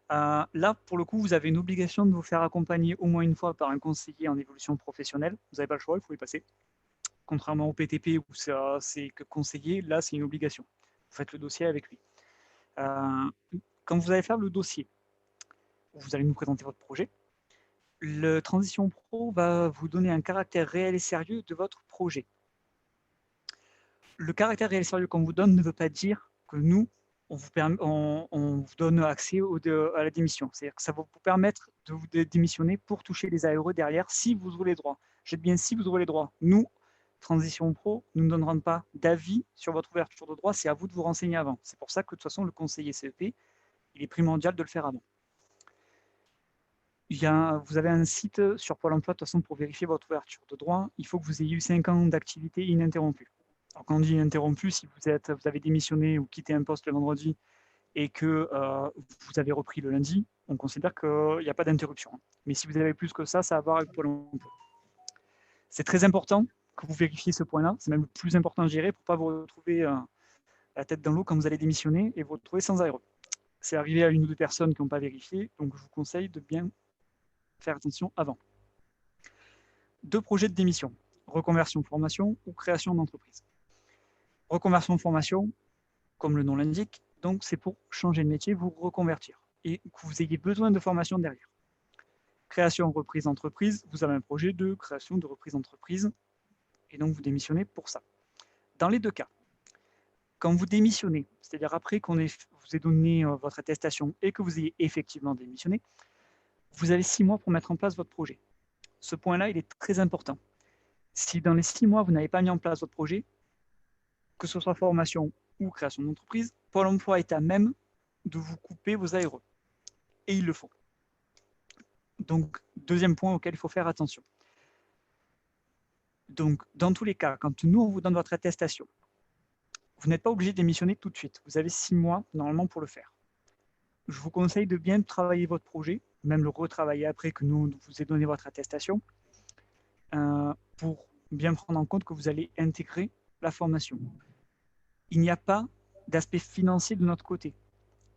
Speaker 3: Là, pour le coup, vous avez une obligation de vous faire accompagner au moins une fois par un conseiller en évolution professionnelle. Vous n'avez pas le choix, il faut y passer. Contrairement au PTP où c'est que conseiller, là, c'est une obligation. Vous faites le dossier avec lui. Quand vous allez faire le dossier, vous allez nous présenter votre projet. Le Transition Pro va vous donner un caractère réel et sérieux de votre projet. Le caractère réel et sérieux qu'on vous donne ne veut pas dire que nous, on vous donne accès à la démission. C'est-à-dire que ça va vous permettre de vous démissionner pour toucher les ARE derrière si vous ouvrez les droits. Je dis bien si vous ouvrez les droits. Nous, Transition Pro, nous ne donnerons pas d'avis sur votre ouverture de droit, c'est à vous de vous renseigner avant. C'est pour ça que de toute façon, le conseiller CEP, il est primordial de le faire avant. Vous avez un site sur Pôle emploi de toute façon pour vérifier votre ouverture de droit. Il faut que vous ayez eu 5 ans d'activité ininterrompue. Alors, quand on dit ininterrompue, si vous avez démissionné ou quitté un poste le vendredi et que vous avez repris le lundi, on considère qu'il n'y a pas d'interruption. Mais si vous avez plus que ça, ça a à voir avec Pôle emploi. C'est très important que vous vérifiez ce point-là. C'est même le plus important à gérer pour ne pas vous retrouver la tête dans l'eau quand vous allez démissionner et vous retrouver sans ARE. C'est arrivé à une ou deux personnes qui n'ont pas vérifié, donc je vous conseille de bien faire attention avant. 2 projets de démission, reconversion formation ou création d'entreprise. Reconversion formation, comme le nom l'indique, donc c'est pour changer de métier, vous reconvertir et que vous ayez besoin de formation derrière. Création reprise d'entreprise, vous avez un projet de création de reprise d'entreprise et donc vous démissionnez pour ça. Dans les 2 cas, quand vous démissionnez, c'est-à-dire après qu'on vous ait donné votre attestation et que vous ayez effectivement démissionné, vous avez 6 mois pour mettre en place votre projet. Ce point-là, il est très important. Si dans les 6 mois, vous n'avez pas mis en place votre projet, que ce soit formation ou création d'entreprise, Pôle emploi est à même de vous couper vos ARE. Et ils le font. Donc, 2e point auquel il faut faire attention. Donc, dans tous les cas, quand nous, on vous donne votre attestation, vous n'êtes pas obligé de démissionner tout de suite. Vous avez 6 mois, normalement, pour le faire. Je vous conseille de bien travailler votre projet, même le retravailler après que nous, on vous ait donné votre attestation, pour bien prendre en compte que vous allez intégrer la formation. Il n'y a pas d'aspect financier de notre côté,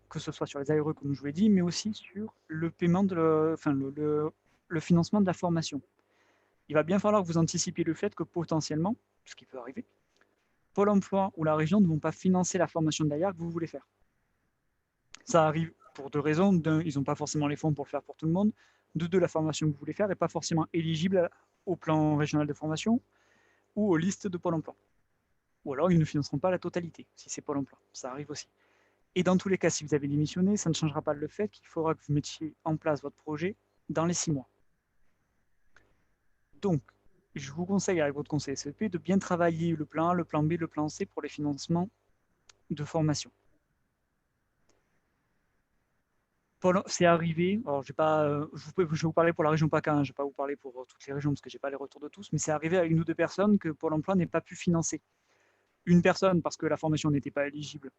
Speaker 3: que ce soit sur les ARE, comme je vous l'ai dit, mais aussi sur le paiement, le financement de la formation. Il va bien falloir que vous anticipiez le fait que potentiellement, ce qui peut arriver, Pôle emploi ou la région ne vont pas financer la formation derrière que vous voulez faire. Ça arrive pour deux raisons. D'un, ils n'ont pas forcément les fonds pour le faire pour tout le monde. De deux, la formation que vous voulez faire n'est pas forcément éligible au plan régional de formation ou aux listes de Pôle emploi. Ou alors, ils ne financeront pas la totalité, si c'est Pôle emploi. Ça arrive aussi. Et dans tous les cas, si vous avez démissionné, ça ne changera pas le fait qu'il faudra que vous mettiez en place votre projet dans les 6 mois. Donc, je vous conseille avec votre conseil SEP de bien travailler le plan A, le plan B, le plan C pour les financements de formation. C'est arrivé, alors je vais vous parler pour la région PACA, je ne vais pas vous parler pour toutes les régions parce que je n'ai pas les retours de tous, mais c'est arrivé à une ou deux personnes que Pôle emploi n'ait pas pu financer. Une personne parce que la formation n'était pas éligible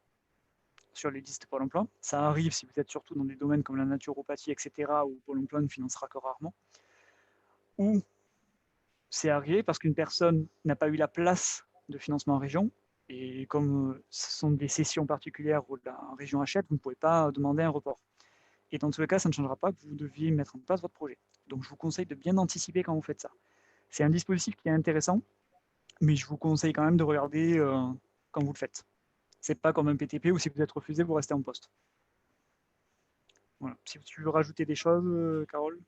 Speaker 3: sur les listes Pôle emploi. Ça arrive si vous êtes surtout dans des domaines comme la naturopathie, etc., où Pôle emploi ne financera que rarement. Ou c'est arrivé parce qu'une personne n'a pas eu la place de financement en région, et comme ce sont des sessions particulières où la région achète, vous ne pouvez pas demander un report. Et dans tous les cas, ça ne changera pas que vous deviez mettre en place votre projet. Donc je vous conseille de bien anticiper quand vous faites ça. C'est un dispositif qui est intéressant, mais je vous conseille quand même de regarder quand vous le faites. C'est pas comme un PTP où si vous êtes refusé, vous restez en poste. Voilà. Si tu veux rajouter des choses, Carole.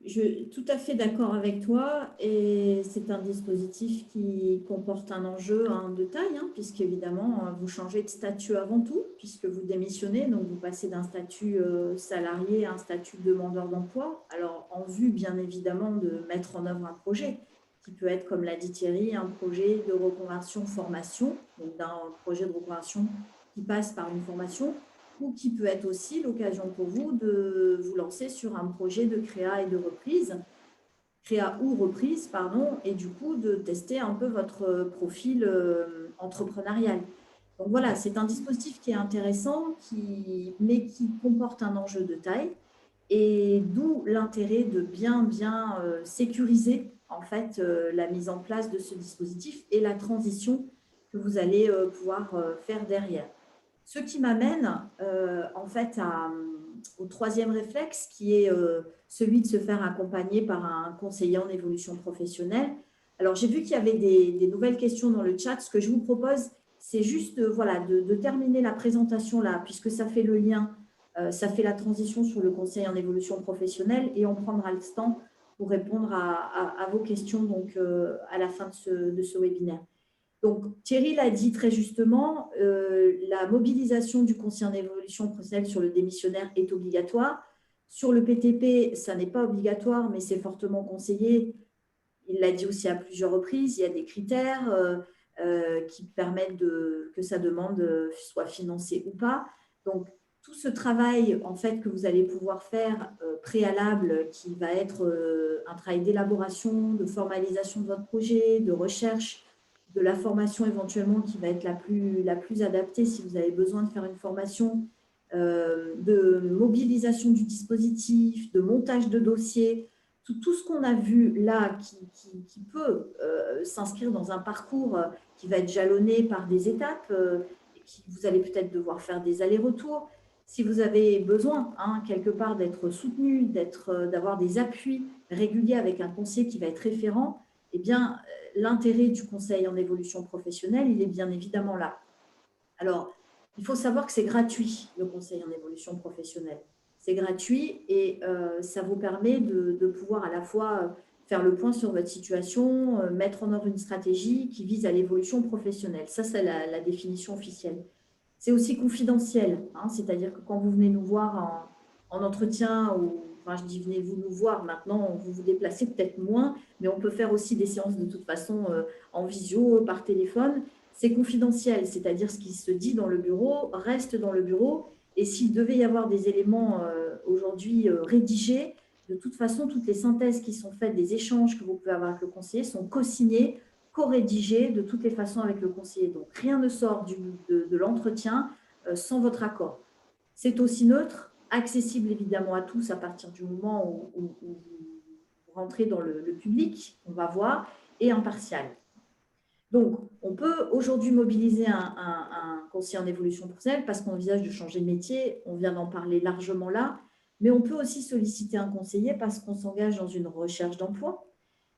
Speaker 2: Je suis tout à fait d'accord avec toi et c'est un dispositif qui comporte un enjeu de taille, puisqu'évidemment, vous changez de statut avant tout, puisque vous démissionnez, donc vous passez d'un statut salarié à un statut demandeur d'emploi. Alors, en vue, bien évidemment, de mettre en œuvre un projet qui peut être, comme l'a dit Thierry, un projet de reconversion-formation, donc d'un projet de reconversion qui passe par une formation, ou qui peut être aussi l'occasion pour vous de vous lancer sur un projet de créa et de reprise, créa ou reprise, pardon, et du coup de tester un peu votre profil entrepreneurial. Donc voilà, c'est un dispositif qui est intéressant, mais qui comporte un enjeu de taille, et d'où l'intérêt de bien sécuriser en fait la mise en place de ce dispositif et la transition que vous allez pouvoir faire derrière. Ce qui m'amène en fait au troisième réflexe qui est celui de se faire accompagner par un conseiller en évolution professionnelle. Alors, j'ai vu qu'il y avait des nouvelles questions dans le chat. Ce que je vous propose, c'est juste de terminer la présentation là, puisque ça fait le lien, ça fait la transition sur le conseil en évolution professionnelle et on prendra le temps pour répondre à vos questions donc, à la fin de ce webinaire. Donc, Thierry l'a dit très justement, la mobilisation du conseiller en évolution professionnelle sur le démissionnaire est obligatoire. Sur le PTP, ça n'est pas obligatoire, mais c'est fortement conseillé. Il l'a dit aussi à plusieurs reprises, il y a des critères qui permettent que sa demande soit financée ou pas. Donc, tout ce travail en fait, que vous allez pouvoir faire préalable, qui va être un travail d'élaboration, de formalisation de votre projet, de recherche, de la formation éventuellement qui va être la plus adaptée si vous avez besoin de faire une formation, de mobilisation du dispositif, de montage de dossier, tout ce qu'on a vu là qui peut s'inscrire dans un parcours qui va être jalonné par des étapes, vous allez peut-être devoir faire des allers-retours. Si vous avez besoin quelque part d'être soutenu, d'avoir des appuis réguliers avec un conseiller qui va être référent, eh bien, l'intérêt du conseil en évolution professionnelle, il est bien évidemment là. Alors, il faut savoir que c'est gratuit, le conseil en évolution professionnelle. C'est gratuit et ça vous permet de pouvoir à la fois faire le point sur votre situation, mettre en œuvre une stratégie qui vise à l'évolution professionnelle. Ça, c'est la définition officielle. C'est aussi confidentiel, c'est-à-dire que quand vous venez nous voir en entretien ou enfin, je dis venez-vous nous voir, maintenant vous vous déplacez peut-être moins, mais on peut faire aussi des séances de toute façon en visio, par téléphone. C'est confidentiel, c'est-à-dire ce qui se dit dans le bureau reste dans le bureau. Et s'il devait y avoir des éléments aujourd'hui rédigés, de toute façon, toutes les synthèses qui sont faites des échanges que vous pouvez avoir avec le conseiller sont co-signées, co-rédigées de toutes les façons avec le conseiller. Donc, rien ne sort de l'entretien sans votre accord. C'est aussi neutre, accessible évidemment à tous à partir du moment où vous rentrez dans le public, on va voir, et impartial. Donc, on peut aujourd'hui mobiliser un conseiller en évolution professionnelle parce qu'on envisage de changer de métier, on vient d'en parler largement là, mais on peut aussi solliciter un conseiller parce qu'on s'engage dans une recherche d'emploi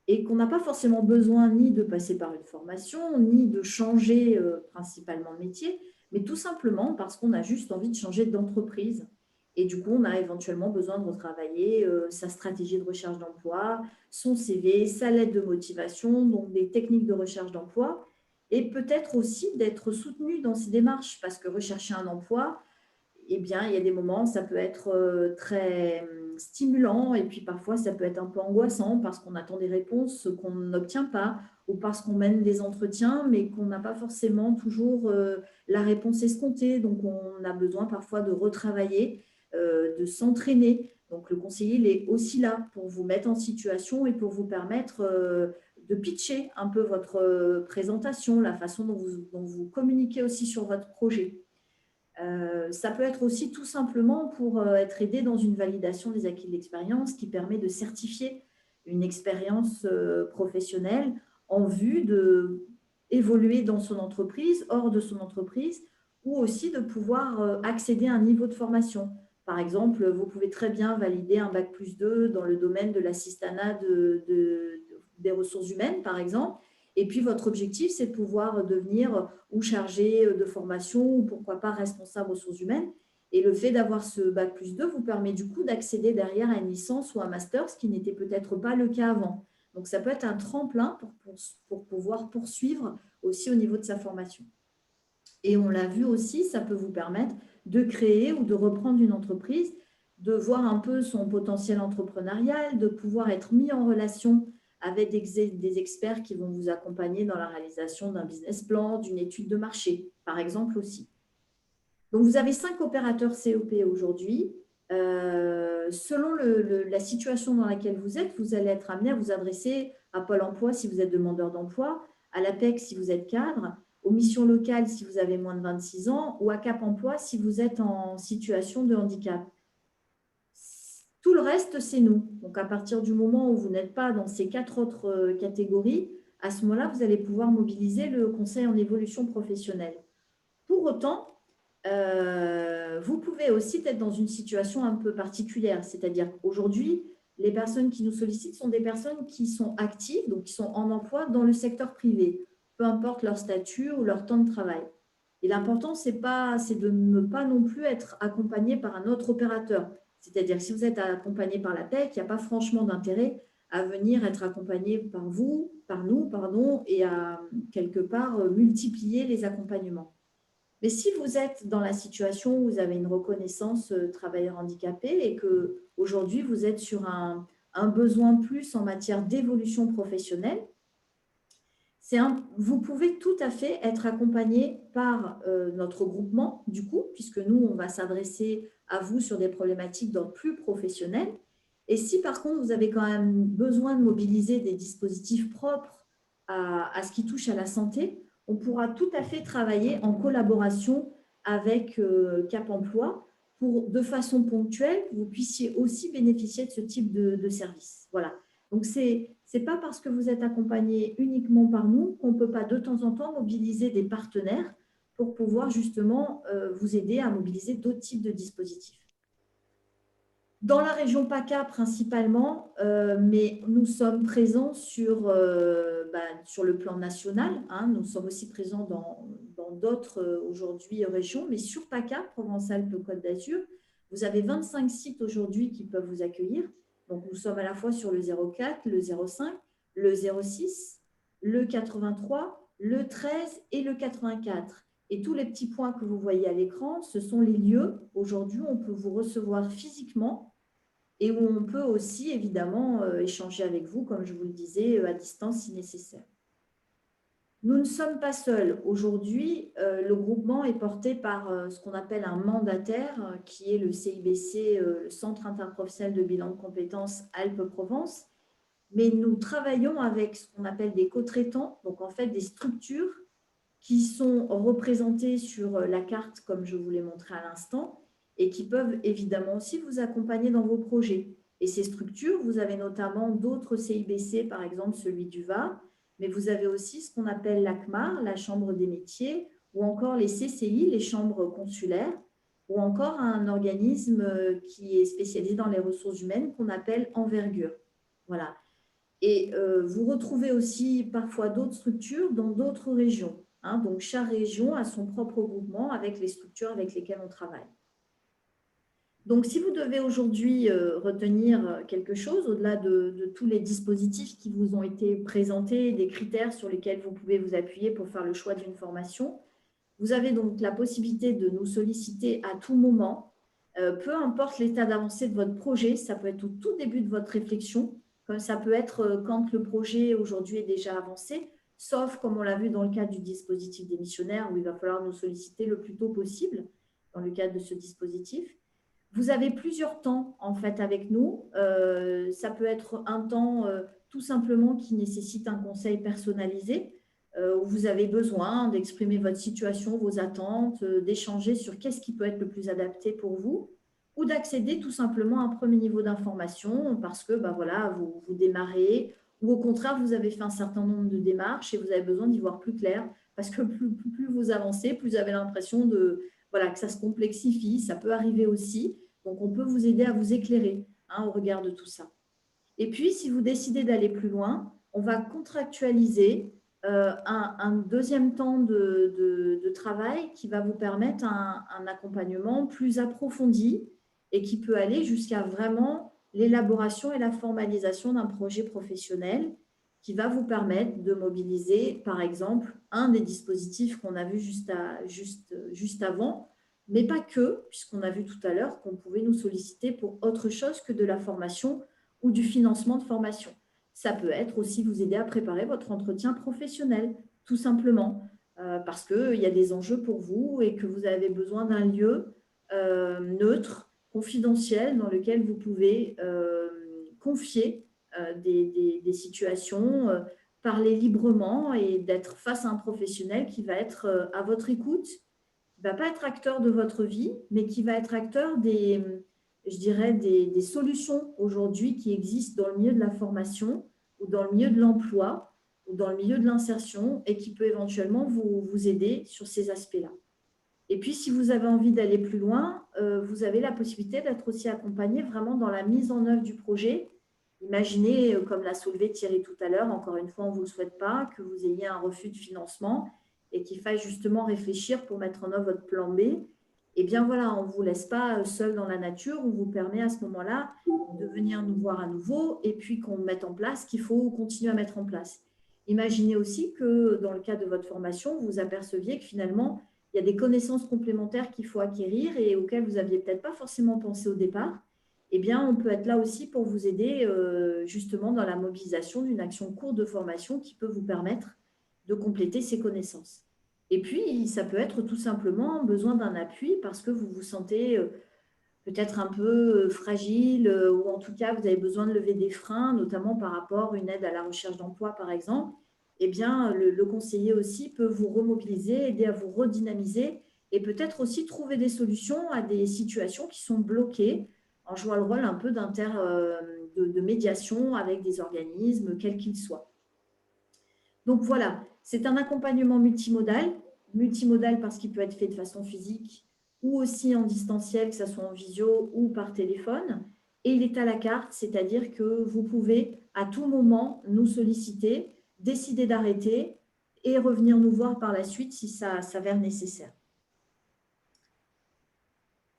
Speaker 2: et qu'on n'a pas forcément besoin ni de passer par une formation, ni de changer principalement de métier, mais tout simplement parce qu'on a juste envie de changer d'entreprise. Et du coup, on a éventuellement besoin de retravailler sa stratégie de recherche d'emploi, son CV, sa lettre de motivation, donc des techniques de recherche d'emploi, et peut-être aussi d'être soutenu dans ces démarches, parce que rechercher un emploi, eh bien, il y a des moments, ça peut être très stimulant et puis parfois, ça peut être un peu angoissant parce qu'on attend des réponses qu'on n'obtient pas ou parce qu'on mène des entretiens mais qu'on n'a pas forcément toujours la réponse escomptée. Donc, on a besoin parfois de retravailler, de s'entraîner. Donc, le conseiller, il est aussi là pour vous mettre en situation et pour vous permettre de pitcher un peu votre présentation, la façon dont vous communiquez aussi sur votre projet. Ça peut être aussi tout simplement pour être aidé dans une validation des acquis de l'expérience qui permet de certifier une expérience professionnelle en vue d'évoluer dans son entreprise, hors de son entreprise, ou aussi de pouvoir accéder à un niveau de formation. Par exemple, vous pouvez très bien valider un bac+2 dans le domaine de l'assistanat des ressources humaines, par exemple. Et puis, votre objectif, c'est de pouvoir devenir ou chargé de formation ou pourquoi pas responsable ressources humaines. Et le fait d'avoir ce bac+2 vous permet du coup d'accéder derrière à une licence ou un master, ce qui n'était peut-être pas le cas avant. Donc, ça peut être un tremplin pour pouvoir poursuivre aussi au niveau de sa formation. Et on l'a vu aussi, ça peut vous permettre de créer ou de reprendre une entreprise, de voir un peu son potentiel entrepreneurial, de pouvoir être mis en relation avec des experts qui vont vous accompagner dans la réalisation d'un business plan, d'une étude de marché, par exemple aussi. Donc, vous avez 5 opérateurs COP aujourd'hui. Selon la situation dans laquelle vous êtes, vous allez être amené à vous adresser à Pôle emploi si vous êtes demandeur d'emploi, à l'APEC si vous êtes cadre, aux missions locales si vous avez moins de 26 ans ou à Cap emploi si vous êtes en situation de handicap. Tout le reste, c'est nous. Donc, à partir du moment où vous n'êtes pas dans ces 4 autres catégories, à ce moment-là, vous allez pouvoir mobiliser le conseil en évolution professionnelle. Pour autant, vous pouvez aussi être dans une situation un peu particulière, c'est-à-dire qu'aujourd'hui, les personnes qui nous sollicitent sont des personnes qui sont actives, donc qui sont en emploi dans le secteur privé, peu importe leur statut ou leur temps de travail. Et l'important, c'est de ne pas non plus être accompagné par un autre opérateur. C'est-à-dire que si vous êtes accompagné par la PEC, il n'y a pas franchement d'intérêt à venir être accompagné par nous, et à quelque part multiplier les accompagnements. Mais si vous êtes dans la situation où vous avez une reconnaissance travailleur handicapé et qu'aujourd'hui, vous êtes sur un besoin plus en matière d'évolution professionnelle, vous pouvez tout à fait être accompagné par notre groupement, du coup, puisque nous, on va s'adresser à vous sur des problématiques d'ordre plus professionnel. Et si, par contre, vous avez quand même besoin de mobiliser des dispositifs propres à ce qui touche à la santé, on pourra tout à fait travailler en collaboration avec Cap Emploi pour, de façon ponctuelle, que vous puissiez aussi bénéficier de ce type de service. Voilà. Donc, ce n'est pas parce que vous êtes accompagné uniquement par nous qu'on ne peut pas de temps en temps mobiliser des partenaires pour pouvoir justement vous aider à mobiliser d'autres types de dispositifs. Dans la région PACA principalement, mais nous sommes présents sur le plan national. Nous sommes aussi présents dans d'autres aujourd'hui régions, mais sur PACA, Provence-Alpes-Côte d'Azur, vous avez 25 sites aujourd'hui qui peuvent vous accueillir. Donc, nous sommes à la fois sur le 04, le 05, le 06, le 83, le 13 et le 84. Et tous les petits points que vous voyez à l'écran, ce sont les lieux. Aujourd'hui, on peut vous recevoir physiquement et où on peut aussi, évidemment, échanger avec vous, comme je vous le disais, à distance si nécessaire. Nous ne sommes pas seuls. Aujourd'hui, le groupement est porté par ce qu'on appelle un mandataire, qui est le CIBC, le Centre interprofessionnel de bilan de compétences Alpes-Provence. Mais nous travaillons avec ce qu'on appelle des co-traitants, donc en fait des structures qui sont représentées sur la carte, comme je vous l'ai montré à l'instant, et qui peuvent évidemment aussi vous accompagner dans vos projets. Et ces structures, vous avez notamment d'autres CIBC, par exemple celui du Var, mais vous avez aussi ce qu'on appelle l'ACMAR, la Chambre des métiers, ou encore les CCI, les chambres consulaires, ou encore un organisme qui est spécialisé dans les ressources humaines qu'on appelle Envergure. Voilà. Et vous retrouvez aussi parfois d'autres structures dans d'autres régions. Hein. Donc, chaque région a son propre groupement avec les structures avec lesquelles on travaille. Donc, si vous devez aujourd'hui retenir quelque chose, au-delà de tous les dispositifs qui vous ont été présentés, des critères sur lesquels vous pouvez vous appuyer pour faire le choix d'une formation, vous avez donc la possibilité de nous solliciter à tout moment, peu importe l'état d'avancée de votre projet, ça peut être au tout début de votre réflexion, comme ça peut être quand le projet aujourd'hui est déjà avancé, sauf comme on l'a vu dans le cadre du dispositif démissionnaire, où il va falloir nous solliciter le plus tôt possible dans le cadre de ce dispositif. Vous avez plusieurs temps en fait avec nous. Ça peut être un temps tout simplement qui nécessite un conseil personnalisé, où vous avez besoin d'exprimer votre situation, vos attentes, d'échanger sur qu'est-ce qui peut être le plus adapté pour vous, ou d'accéder tout simplement à un premier niveau d'information parce que voilà, vous démarrez, ou au contraire, vous avez fait un certain nombre de démarches et vous avez besoin d'y voir plus clair parce que plus vous avancez, plus vous avez l'impression voilà, que ça se complexifie, ça peut arriver aussi. Donc, on peut vous aider à vous éclairer au regard de tout ça. Et puis, si vous décidez d'aller plus loin, on va contractualiser un deuxième temps de travail qui va vous permettre un accompagnement plus approfondi et qui peut aller jusqu'à vraiment l'élaboration et la formalisation d'un projet professionnel qui va vous permettre de mobiliser, par exemple, un des dispositifs qu'on a vu juste avant, mais pas que, puisqu'on a vu tout à l'heure qu'on pouvait nous solliciter pour autre chose que de la formation ou du financement de formation. Ça peut être aussi vous aider à préparer votre entretien professionnel, tout simplement, parce qu'il y a des enjeux pour vous et que vous avez besoin d'un lieu neutre, confidentiel, dans lequel vous pouvez confier des situations, parler librement et d'être face à un professionnel qui va être à votre écoute, qui ne va pas être acteur de votre vie, mais qui va être acteur des solutions aujourd'hui qui existent dans le milieu de la formation ou dans le milieu de l'emploi ou dans le milieu de l'insertion et qui peut éventuellement vous aider sur ces aspects-là. Et puis, si vous avez envie d'aller plus loin, vous avez la possibilité d'être aussi accompagné vraiment dans la mise en œuvre du projet. Imaginez, comme l'a soulevé Thierry tout à l'heure, encore une fois, on ne vous le souhaite pas, que vous ayez un refus de financement et qu'il faille justement réfléchir pour mettre en œuvre votre plan B. Eh bien voilà, on ne vous laisse pas seul dans la nature, on vous permet à ce moment-là de venir nous voir à nouveau et puis qu'on mette en place ce qu'il faut continuer à mettre en place. Imaginez aussi que dans le cadre de votre formation, vous aperceviez que finalement, il y a des connaissances complémentaires qu'il faut acquérir et auxquelles vous n'aviez peut-être pas forcément pensé au départ. Eh bien, on peut être là aussi pour vous aider justement dans la mobilisation d'une action courte de formation qui peut vous permettre de compléter ces connaissances. Et puis, ça peut être tout simplement besoin d'un appui parce que vous vous sentez peut-être un peu fragile ou en tout cas, vous avez besoin de lever des freins, notamment par rapport à une aide à la recherche d'emploi, par exemple. Eh bien, le conseiller aussi peut vous remobiliser, aider à vous redynamiser et peut-être aussi trouver des solutions à des situations qui sont bloquées en jouant le rôle un peu de médiation avec des organismes, quels qu'ils soient. Donc voilà, c'est un accompagnement multimodal parce qu'il peut être fait de façon physique ou aussi en distanciel, que ce soit en visio ou par téléphone. Et il est à la carte, c'est-à-dire que vous pouvez à tout moment nous solliciter, décider d'arrêter et revenir nous voir par la suite si ça s'avère nécessaire.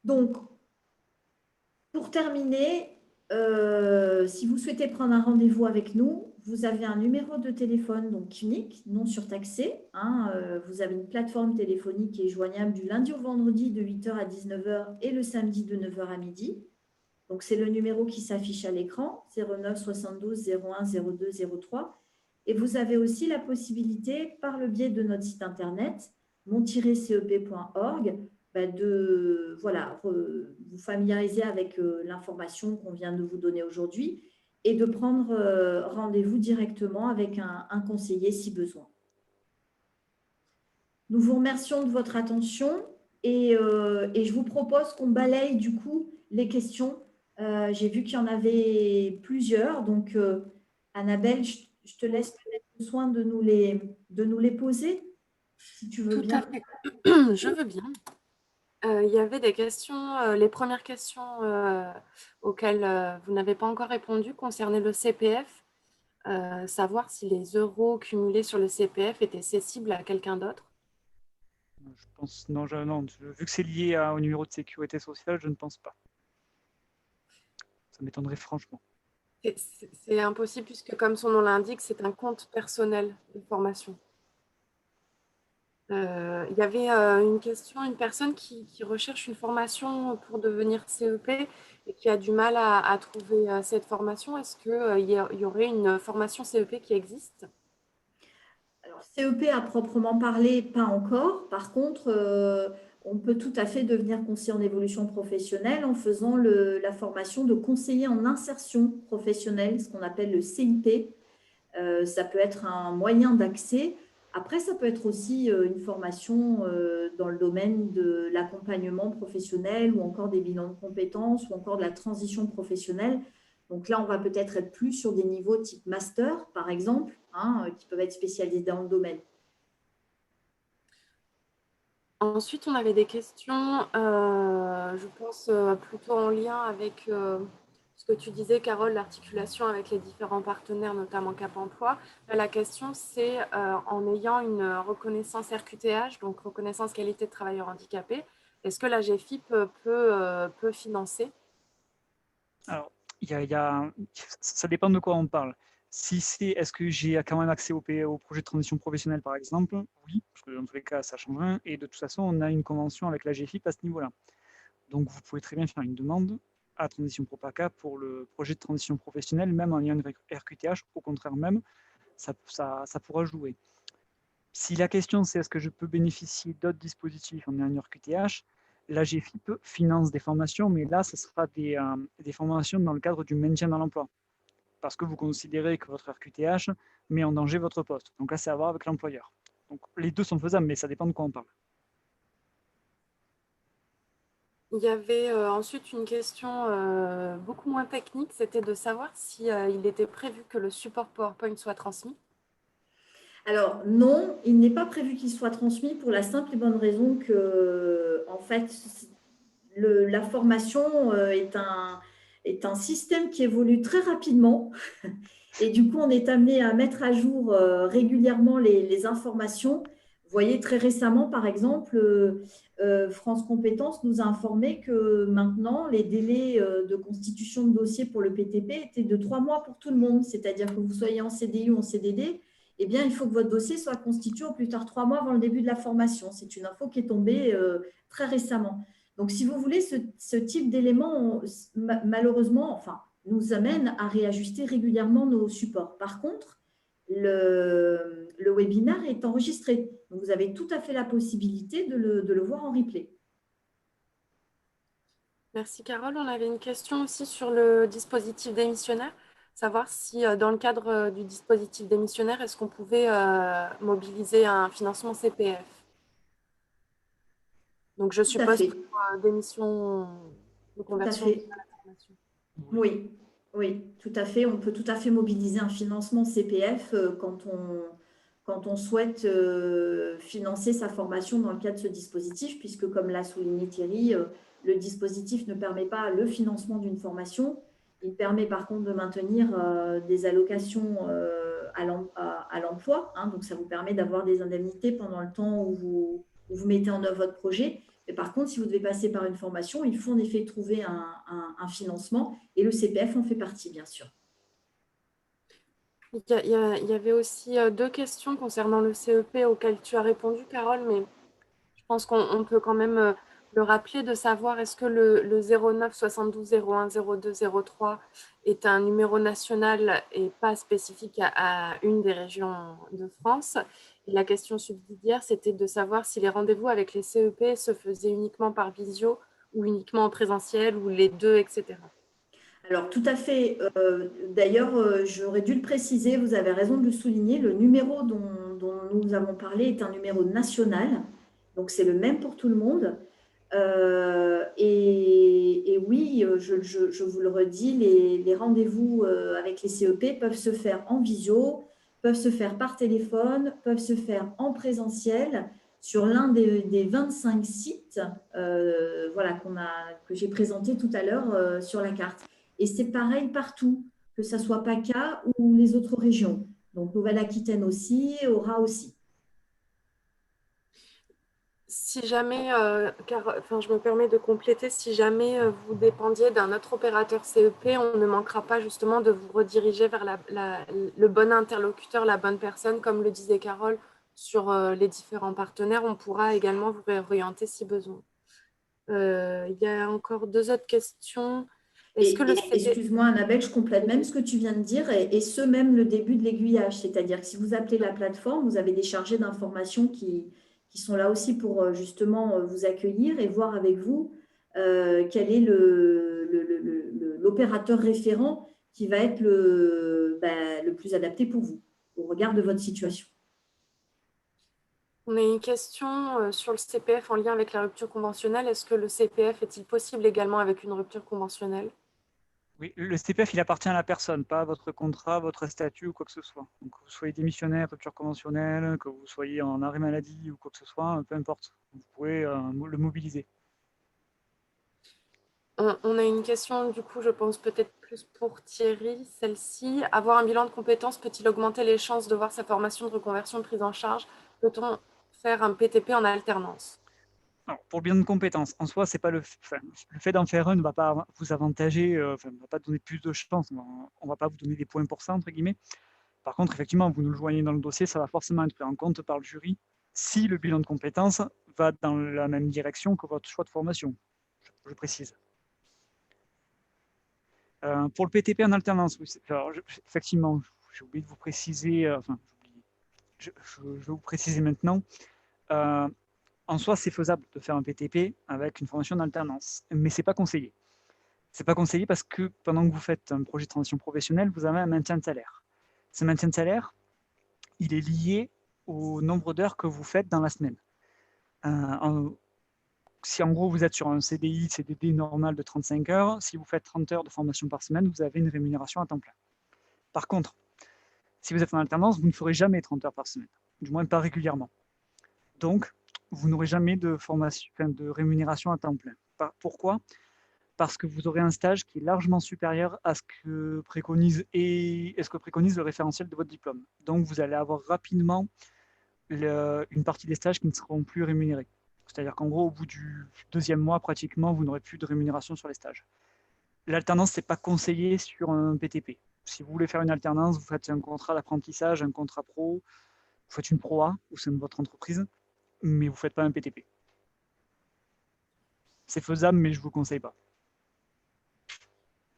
Speaker 2: Donc, pour terminer, si vous souhaitez prendre un rendez-vous avec nous, vous avez un numéro de téléphone donc unique, non surtaxé. Vous avez une plateforme téléphonique qui est joignable du lundi au vendredi de 8h à 19h et le samedi de 9h à midi. Donc, c'est le numéro qui s'affiche à l'écran, 09 72 01 02 03. Et vous avez aussi la possibilité, par le biais de notre site internet, mon-cep.org, de vous familiariser avec l'information qu'on vient de vous donner aujourd'hui et de prendre rendez-vous directement avec un conseiller si besoin. Nous vous remercions de votre attention et je vous propose qu'on balaye du coup les questions. J'ai vu qu'il y en avait plusieurs, donc Annabelle, je te laisse peut-être le soin de nous les poser, si tu veux
Speaker 1: Tout à
Speaker 2: bien.
Speaker 1: fait. Je veux bien. Il y avait des questions, les premières questions auxquelles vous n'avez pas encore répondu concernaient le CPF, savoir si les euros cumulés sur le CPF étaient cessibles à quelqu'un d'autre.
Speaker 3: Je pense, non, vu que c'est lié au numéro de sécurité sociale, je ne pense pas. Ça m'étonnerait franchement.
Speaker 1: C'est impossible puisque, comme son nom l'indique, c'est un compte personnel de formation. Il y avait une personne qui recherche une formation pour devenir CEP et qui a du mal à trouver cette formation. Est-ce qu'il y aurait une formation CEP qui existe?
Speaker 2: Alors, CEP à proprement parler, pas encore. Par contre, on peut tout à fait devenir conseiller en évolution professionnelle en faisant la formation de conseiller en insertion professionnelle, ce qu'on appelle le CIP. Ça peut être un moyen d'accès. Après, ça peut être aussi une formation dans le domaine de l'accompagnement professionnel ou encore des bilans de compétences ou encore de la transition professionnelle. Donc là, on va peut-être être plus sur des niveaux type master, par exemple, qui peuvent être spécialisés dans le domaine.
Speaker 1: Ensuite, on avait des questions, je pense, plutôt en lien avec ce que tu disais, Carole, l'articulation avec les différents partenaires, notamment Cap Emploi. Là, la question, c'est en ayant une reconnaissance RQTH, donc reconnaissance qualité de travailleur handicapé, est-ce que la GFIP peut financer?
Speaker 3: Alors, ça dépend de quoi on parle. Si c'est, est-ce que j'ai quand même accès au projet de transition professionnelle, par exemple? Oui, parce que dans tous les cas, ça change rien. Et de toute façon, on a une convention avec la GFIP à ce niveau-là. Donc, vous pouvez très bien faire une demande à Transition Propaca pour le projet de transition professionnelle, même en ayant une RQTH. Au contraire même, ça pourra jouer. Si la question c'est est-ce que je peux bénéficier d'autres dispositifs en ayant une RQTH, la GFIP finance des formations, mais là, ce sera des formations dans le cadre du maintien dans l'emploi, parce que vous considérez que votre RQTH met en danger votre poste. Donc là, c'est à voir avec l'employeur. Donc les deux sont faisables, mais ça dépend de quoi on parle.
Speaker 1: Il y avait ensuite une question beaucoup moins technique, c'était de savoir si il était prévu que le support PowerPoint soit transmis.
Speaker 2: Alors non, il n'est pas prévu qu'il soit transmis pour la simple et bonne raison que, en fait, la formation est un système qui évolue très rapidement. Et du coup, on est amené à mettre à jour régulièrement les informations. Vous voyez, très récemment, par exemple, France Compétences nous a informé que maintenant, les délais de constitution de dossier pour le PTP étaient de 3 mois pour tout le monde. C'est-à-dire que vous soyez en CDI ou en CDD, eh bien, il faut que votre dossier soit constitué au plus tard 3 mois avant le début de la formation. C'est une info qui est tombée très récemment. Donc, si vous voulez, ce type d'éléments, malheureusement, enfin, nous amène à réajuster régulièrement nos supports. Par contre, le webinaire est enregistré. Donc, vous avez tout à fait la possibilité de le voir en replay.
Speaker 1: Merci Carole. On avait une question aussi sur le dispositif démissionnaire, savoir si dans le cadre du dispositif démissionnaire, est-ce qu'on pouvait mobiliser un financement CPF? Donc je
Speaker 2: Tout à
Speaker 1: suppose
Speaker 2: fait.
Speaker 1: pour démission de
Speaker 2: Tout à
Speaker 1: conversion à
Speaker 2: fait.
Speaker 1: la formation.
Speaker 2: Oui, oui, tout à fait. On peut tout à fait mobiliser un financement CPF quand on souhaite financer sa formation dans le cadre de ce dispositif, puisque comme l'a souligné Thierry, le dispositif ne permet pas le financement d'une formation. Il permet par contre de maintenir des allocations à l'emploi. Donc, ça vous permet d'avoir des indemnités pendant le temps où vous mettez en œuvre votre projet. Mais par contre, si vous devez passer par une formation, il faut en effet trouver un financement et le CPF en fait partie, bien sûr.
Speaker 1: Il y avait aussi deux questions concernant le CEP auxquelles tu as répondu, Carole, mais je pense qu'on peut quand même le rappeler de savoir est-ce que le 09 72 01 02 03 est un numéro national et pas spécifique à une des régions de France. Et la question subsidiaire, c'était de savoir si les rendez-vous avec les CEP se faisaient uniquement par visio ou uniquement en présentiel ou les deux, etc.
Speaker 2: Alors, tout à fait. D'ailleurs, j'aurais dû le préciser, vous avez raison de le souligner, le numéro dont nous avons parlé est un numéro national, donc c'est le même pour tout le monde. Et oui, je vous le redis, les rendez-vous avec les CEP peuvent se faire en visio, peuvent se faire par téléphone, peuvent se faire en présentiel sur l'un des 25 sites voilà, que j'ai présenté tout à l'heure sur la carte. Et c'est pareil partout, que ce soit PACA ou les autres régions. Donc, Nouvelle-Aquitaine aussi, Aura aussi.
Speaker 1: Si jamais, enfin, je me permets de compléter, si jamais vous dépendiez d'un autre opérateur CEP, on ne manquera pas justement de vous rediriger vers le bon interlocuteur, la bonne personne, comme le disait Carole, sur les différents partenaires. On pourra également vous réorienter si besoin. Il y a encore deux autres questions. Est-ce que le CP...
Speaker 2: Excuse-moi, Annabelle, je complète même ce que tu viens de dire, et ce même le début de l'aiguillage. C'est-à-dire que si vous appelez la plateforme, vous avez des chargés d'informations qui sont là aussi pour justement vous accueillir et voir avec vous quel est l'opérateur référent qui va être le plus adapté pour vous, au regard de votre situation.
Speaker 1: On a une question sur le CPF en lien avec la rupture conventionnelle. Est-ce que le CPF est-il possible également avec une rupture conventionnelle?
Speaker 3: Oui, le CPF, il appartient à la personne, pas à votre contrat, votre statut ou quoi que ce soit. Donc, que vous soyez démissionnaire, rupture conventionnelle, que vous soyez en arrêt maladie ou quoi que ce soit, peu importe. Vous pouvez le mobiliser.
Speaker 1: On a une question, du coup, je pense peut-être plus pour Thierry. Celle-ci, avoir un bilan de compétences peut-il augmenter les chances de voir sa formation de reconversion prise en charge? Peut-on faire un PTP en alternance?
Speaker 3: Alors, pour le bilan de compétences, en soi, c'est pas le fait d'en faire un ne va pas vous avantager, ne va pas donner plus de chance, on ne va pas vous donner des points pour ça, entre guillemets. Par contre, effectivement, vous nous le joignez dans le dossier, ça va forcément être pris en compte par le jury si le bilan de compétences va dans la même direction que votre choix de formation, je précise. Pour le PTP en alternance, oui, alors, effectivement, j'ai oublié de vous préciser, je vais vous préciser maintenant. En soi, c'est faisable de faire un PTP avec une formation en alternance, mais ce n'est pas conseillé. Ce n'est pas conseillé parce que pendant que vous faites un projet de transition professionnelle, vous avez un maintien de salaire. Ce maintien de salaire, il est lié au nombre d'heures que vous faites dans la semaine. Si en gros vous êtes sur un CDI, CDD normal de 35 heures, si vous faites 30 heures de formation par semaine, vous avez une rémunération à temps plein. Par contre, si vous êtes en alternance, vous ne ferez jamais 30 heures par semaine, du moins pas régulièrement. Donc, vous n'aurez jamais de formation, de rémunération à temps plein. Pourquoi? Parce que vous aurez un stage qui est largement supérieur à ce que préconise le référentiel de votre diplôme. Donc, vous allez avoir rapidement une partie des stages qui ne seront plus rémunérés. C'est-à-dire qu'en gros, au bout du deuxième mois, pratiquement, vous n'aurez plus de rémunération sur les stages. L'alternance, ce n'est pas conseillé sur un PTP. Si vous voulez faire une alternance, vous faites un contrat d'apprentissage, un contrat pro, vous faites une ProA au sein de votre entreprise, mais vous ne faites pas un PTP. C'est faisable, mais je ne vous conseille pas.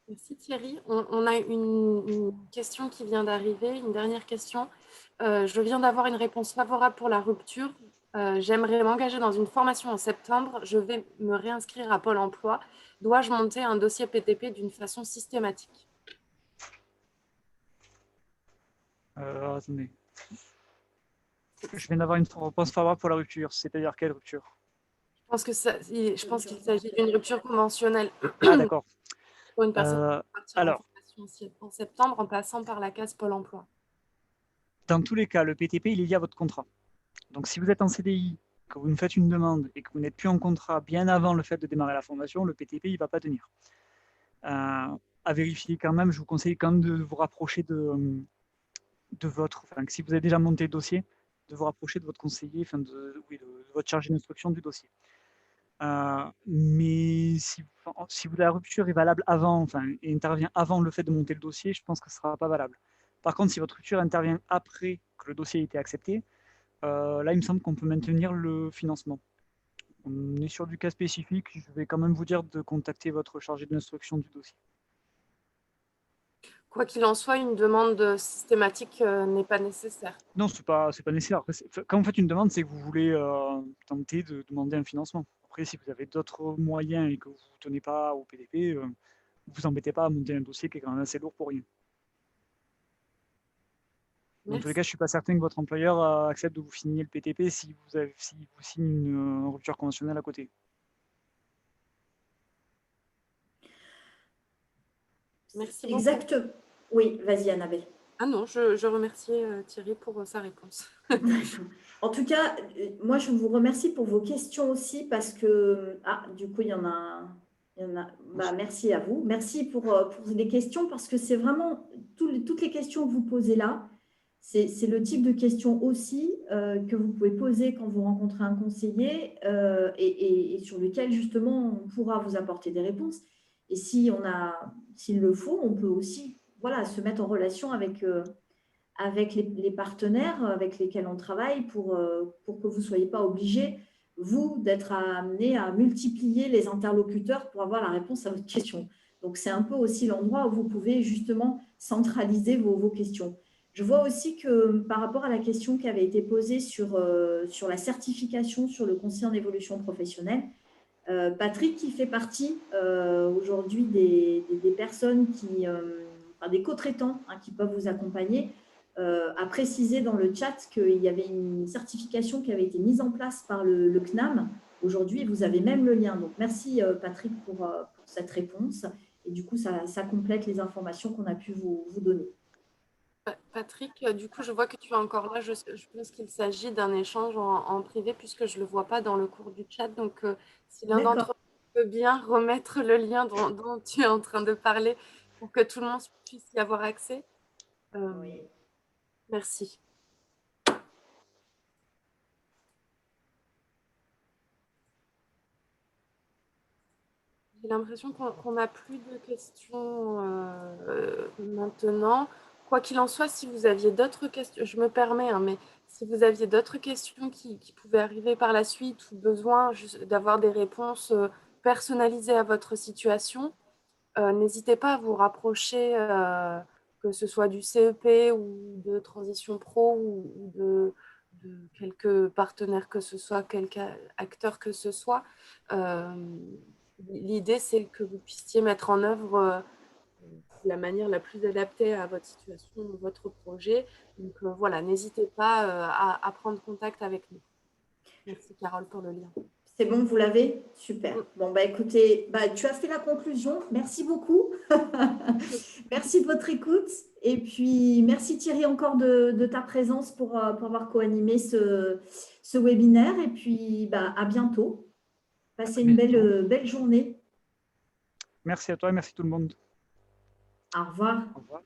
Speaker 1: Merci Thierry. On a une question qui vient d'arriver, une dernière question. Je viens d'avoir une réponse favorable pour la rupture. J'aimerais m'engager dans une formation en septembre. Je vais me réinscrire à Pôle emploi. Dois-je monter un dossier PTP d'une façon systématique?
Speaker 3: Attendez. Je viens d'avoir une réponse favorable pour la rupture. C'est-à-dire quelle rupture?
Speaker 1: Je pense qu'il s'agit d'une rupture conventionnelle.
Speaker 3: Ah, d'accord.
Speaker 1: Pour une personne qui va partir
Speaker 3: alors,
Speaker 1: en formation en septembre en passant par la case Pôle emploi.
Speaker 3: Dans tous les cas, le PTP, il est lié à votre contrat. Donc, si vous êtes en CDI, que vous nous faites une demande et que vous n'êtes plus en contrat bien avant le fait de démarrer la formation, le PTP, il ne va pas tenir. À vérifier quand même, je vous conseille quand même de vous rapprocher de votre... Enfin, si vous avez déjà monté le dossier, de vous rapprocher de votre conseiller, de votre chargé d'instruction du dossier. Mais si la rupture est valable avant, et intervient avant le fait de monter le dossier, je pense que ce ne sera pas valable. Par contre, si votre rupture intervient après que le dossier ait été accepté, là, il me semble qu'on peut maintenir le financement. on est sur du cas spécifique. Je vais quand même vous dire de contacter votre chargé d'instruction du dossier.
Speaker 1: Quoi qu'il en soit, une demande systématique n'est pas nécessaire.
Speaker 3: Non, c'est pas nécessaire. Après, quand vous faites une demande, c'est que vous voulez tenter de demander un financement. Après, si vous avez d'autres moyens et que vous ne tenez pas au PDP, vous embêtez pas à monter un dossier qui est quand même assez lourd pour rien. Dans tous les cas, je ne suis pas certain que votre employeur accepte de vous signer le PTP si vous signe une rupture conventionnelle à côté.
Speaker 1: Merci beaucoup.
Speaker 2: Exact. Oui, vas-y, Annabelle.
Speaker 1: Ah non, je remercie Thierry pour sa réponse.
Speaker 2: En tout cas, moi, je vous remercie pour vos questions aussi parce que, du coup, il y en a. Bah, merci à vous. Merci pour les questions parce que c'est vraiment toutes les questions que vous posez là. C'est le type de questions aussi que vous pouvez poser quand vous rencontrez un conseiller et sur lequel, justement, on pourra vous apporter des réponses. Et s'il le faut, on peut aussi se mettre en relation avec les partenaires avec lesquels on travaille pour que vous ne soyez pas obligés, vous, d'être amenés à multiplier les interlocuteurs pour avoir la réponse à votre question. Donc, c'est un peu aussi l'endroit où vous pouvez justement centraliser vos questions. Je vois aussi que par rapport à la question qui avait été posée sur la certification sur le conseil en évolution professionnelle, Patrick, qui fait partie aujourd'hui des personnes des co-traitants qui peuvent vous accompagner, a précisé dans le chat qu'il y avait une certification qui avait été mise en place par le CNAM. Aujourd'hui, vous avez même le lien. Donc, merci Patrick pour cette réponse. Et du coup, ça complète les informations qu'on a pu vous donner.
Speaker 1: Patrick, du coup, je vois que tu es encore là. Je pense qu'il s'agit d'un échange en privé puisque je ne le vois pas dans le cours du chat. Donc, si l'un d'entre vous peut bien remettre le lien dont tu es en train de parler pour que tout le monde puisse y avoir accès.
Speaker 2: Oui.
Speaker 1: Merci. J'ai l'impression qu'on n'a plus de questions maintenant. Quoi qu'il en soit, si vous aviez d'autres questions, je me permets, mais si vous aviez d'autres questions qui pouvaient arriver par la suite ou besoin d'avoir des réponses personnalisées à votre situation, n'hésitez pas à vous rapprocher, que ce soit du CEP ou de Transition Pro ou de quelques partenaires que ce soit, quelques acteurs que ce soit. L'idée, c'est que vous puissiez mettre en œuvre la manière la plus adaptée à votre situation, votre projet. Donc voilà, n'hésitez pas à prendre contact avec nous. Merci Carole pour le lien.
Speaker 2: C'est bon, vous l'avez? Super. Bon, écoutez, tu as fait la conclusion. Merci beaucoup. Merci de votre écoute. Et puis, merci Thierry encore de ta présence pour avoir co-animé ce webinaire. Et puis, à bientôt. Passez une belle journée.
Speaker 3: Merci à toi et merci tout le monde.
Speaker 2: Au revoir.
Speaker 3: Au revoir.